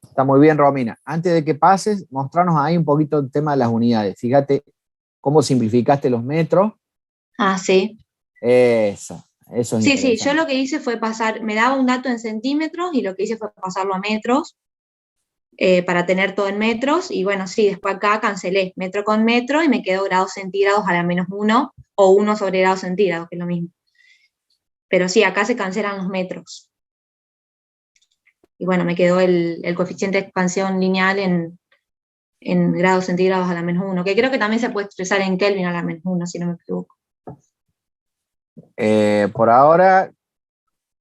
Está muy bien, Romina. Antes de que pases, mostrarnos ahí un poquito el tema de las unidades. Fíjate cómo simplificaste los metros. Ah, sí. Eso es sí, interesante. yo lo que hice fue pasar, me daba un dato en centímetros y lo que hice fue pasarlo a metros, para tener todo en metros, y bueno, sí, después acá cancelé metro con metro y me quedó grados centígrados a la menos 1 o 1 sobre grados centígrados, que es lo mismo. Pero sí, acá se cancelan los metros. Y bueno, me quedó el coeficiente de expansión lineal en grados centígrados a la menos 1, que creo que también se puede expresar en Kelvin a la menos 1, si no me equivoco. Por ahora,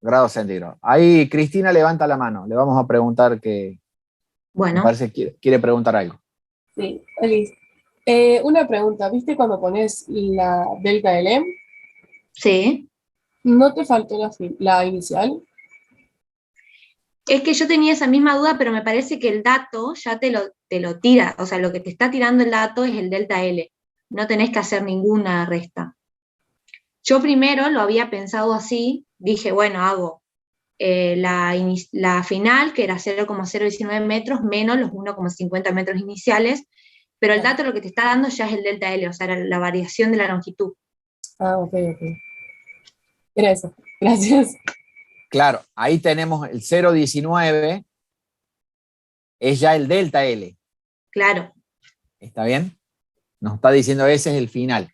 grados centígrados. Ahí Cristina levanta la mano. Le vamos a preguntar que... Bueno. Me parece que quiere preguntar algo. Sí, Elis. Una pregunta, ¿viste cuando pones la delta L? Sí. ¿No te faltó la inicial? Es que yo tenía esa misma duda, pero me parece que el dato ya te lo tira, o sea, lo que te está tirando el dato es el delta L, no tenés que hacer ninguna resta. Yo primero lo había pensado así, dije, bueno, hago la final, que era 0,019 metros, menos los 1,50 metros iniciales, pero el dato lo que te está dando ya es el delta L, o sea, la variación de la longitud. Ah, ok. Era eso. Gracias. Claro, ahí tenemos el 0,19, es ya el delta L. Claro. ¿Está bien? Nos está diciendo ese es el final.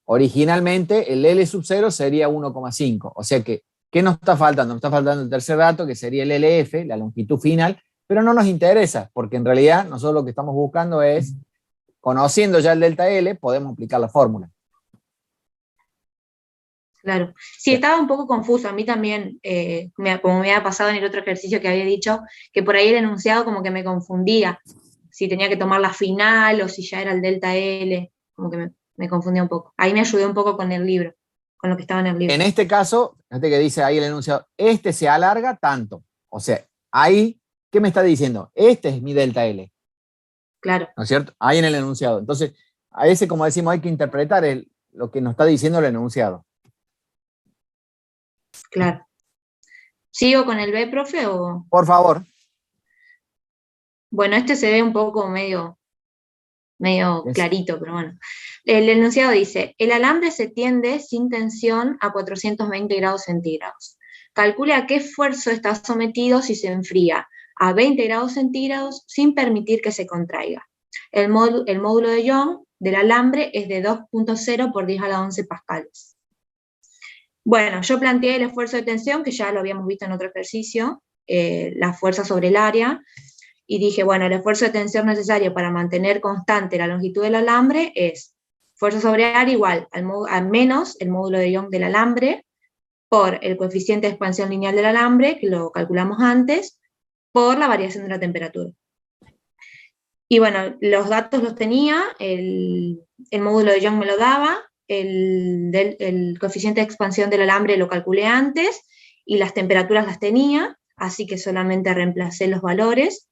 Originalmente el L sub 0 sería 1,5. O sea que, ¿qué nos está faltando? Nos está faltando el tercer dato, que sería el LF, la longitud final, pero no nos interesa, porque en realidad nosotros lo que estamos buscando es, conociendo ya el delta L, podemos aplicar la fórmula. Claro. Sí, estaba un poco confuso. A mí también, como me había pasado en el otro ejercicio que había dicho, que por ahí el enunciado como que me confundía. Si tenía que tomar la final o si ya era el delta L, como que me confundía un poco. Ahí me ayudé un poco con el libro, con lo que estaba en el libro. En este caso, fíjate que dice ahí el enunciado, este se alarga tanto. O sea, ahí, ¿qué me está diciendo? Este es mi delta L. Claro. ¿No es cierto? Ahí en el enunciado. Entonces, a ese, como decimos, hay que interpretar lo que nos está diciendo el enunciado. Claro. ¿Sigo con el B, profe? O... Por favor. Bueno, este se ve un poco medio clarito, pero bueno. El enunciado dice, el alambre se tiende sin tensión a 420 grados centígrados. Calcule a qué esfuerzo está sometido si se enfría a 20 grados centígrados sin permitir que se contraiga. El módulo de Young del alambre es de 2.0 por 10 a la 11 pascales. Bueno, yo planteé el esfuerzo de tensión, que ya lo habíamos visto en otro ejercicio, la fuerza sobre el área, y dije, bueno, el esfuerzo de tensión necesario para mantener constante la longitud del alambre es fuerza sobre área igual a menos el módulo de Young del alambre por el coeficiente de expansión lineal del alambre, que lo calculamos antes, por la variación de la temperatura. Y bueno, los datos los tenía, el módulo de Young me lo daba, el coeficiente de expansión del alambre lo calculé antes, y las temperaturas las tenía, así que solamente reemplacé los valores.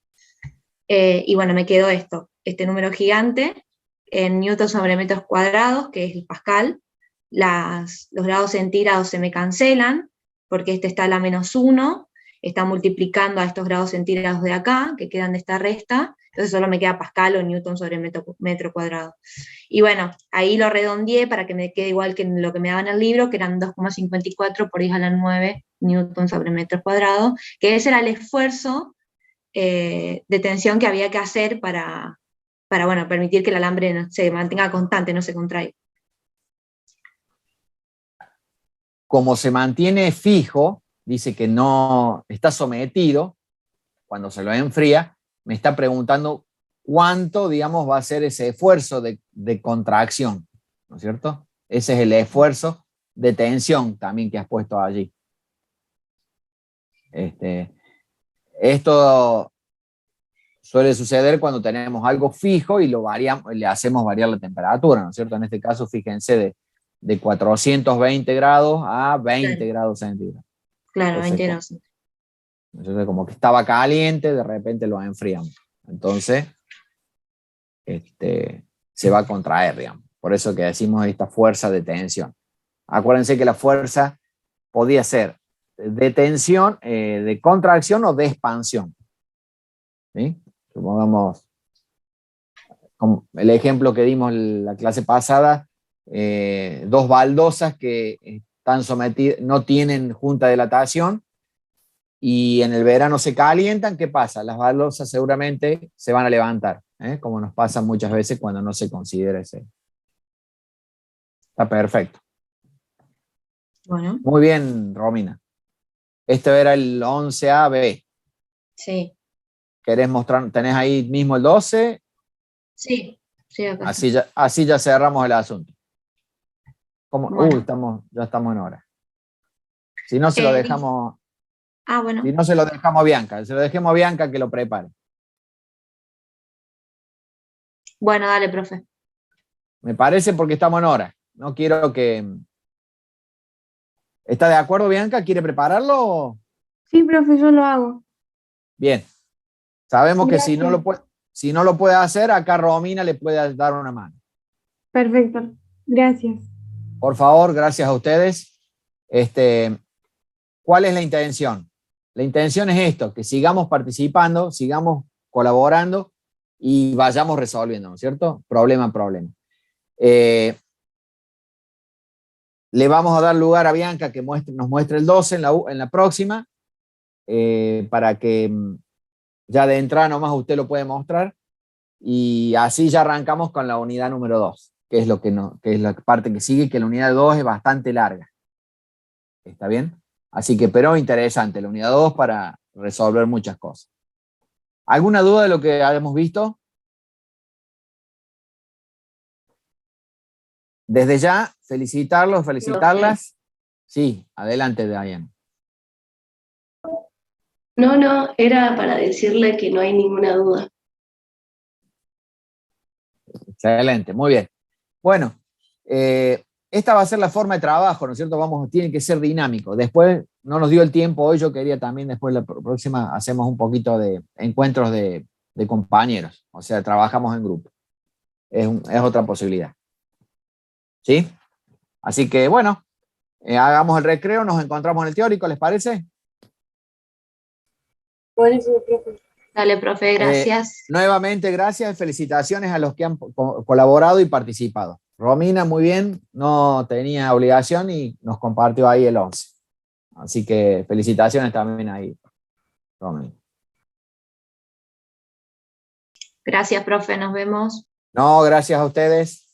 Y bueno, me quedó este número gigante, en newton sobre metros cuadrados, que es el pascal. Los grados centígrados se me cancelan, porque este está a la -1, está multiplicando a estos grados centígrados de acá, que quedan de esta resta, entonces solo me queda pascal o newton sobre metro cuadrado. Y bueno, ahí lo redondeé para que me quede igual que lo que me daba en el libro, que eran 2,54 por 10 a la 9 newton sobre metro cuadrado, que ese era el esfuerzo de tensión que había que hacer para bueno, permitir que el alambre se mantenga constante, no se contraiga. Como se mantiene fijo, dice que no está sometido, cuando se lo enfría, me está preguntando cuánto, digamos, va a ser ese esfuerzo de contracción, ¿no es cierto? Ese es el esfuerzo de tensión también que has puesto allí. Esto suele suceder cuando tenemos algo fijo y lo variamos, le hacemos variar la temperatura, ¿no es cierto? En este caso, fíjense, de 420 grados a 20 grados centígrados. Claro, Entonces, 20 grados. Entonces, como que estaba caliente, de repente lo enfriamos. Entonces, se va a contraer, digamos. Por eso que decimos esta fuerza de tensión. Acuérdense que la fuerza podía ser de tensión, de contracción o de expansión. ¿Sí? Supongamos, como el ejemplo que dimos en la clase pasada, dos baldosas que están sometidas, no tienen junta de dilatación y en el verano se calientan, ¿qué pasa? Las baldosas seguramente se van a levantar, como nos pasa muchas veces cuando no se considera ese. Está perfecto. Bueno. Muy bien, Romina. Este era el 11AB. Sí. ¿Querés mostrar? ¿Tenés ahí mismo el 12? Sí, sí, acá. Así ya cerramos el asunto. Bueno. Ya estamos en hora. Si no, se lo dejamos. Bueno. Si no, se lo dejamos a Bianca. Se lo dejemos a Bianca que lo prepare. Bueno, dale, profe. Me parece porque estamos en hora. No quiero que. ¿Está de acuerdo, Bianca? ¿Quiere prepararlo? Sí, profe, yo lo hago. Bien. Sabemos Gracias. que si no lo puede hacer, acá Romina le puede dar una mano. Perfecto. Gracias. Por favor, gracias a ustedes. ¿cuál es la intención? La intención es esto, que sigamos participando, sigamos colaborando y vayamos resolviendo, ¿no es cierto? Problema a problema. Le vamos a dar lugar a Bianca que nos muestre el 12 en la próxima, para que ya de entrada nomás usted lo puede mostrar, y así ya arrancamos con la unidad número 2, que es que es la parte que sigue, que la unidad 2 es bastante larga. ¿Está bien? Así que, pero interesante, la unidad 2 para resolver muchas cosas. ¿Alguna duda de lo que hemos visto? Desde ya, felicitarlos, felicitarlas. Sí, adelante, Diane. No, era para decirle que no hay ninguna duda. Excelente, muy bien. Bueno, esta va a ser la forma de trabajo, ¿no es cierto? Tiene que ser dinámico. Después, no nos dio el tiempo hoy, yo quería también después la próxima hacemos un poquito de encuentros de compañeros, o sea, trabajamos en grupo. Es otra posibilidad. ¿Sí? Así que, bueno, hagamos el recreo, nos encontramos en el teórico, ¿les parece? Buenísimo, profe. Dale, profe, gracias. Nuevamente, gracias y felicitaciones a los que han colaborado y participado. Romina, muy bien, no tenía obligación y nos compartió ahí el 11. Así que felicitaciones también ahí, Romina. Gracias, profe, nos vemos. No, gracias a ustedes.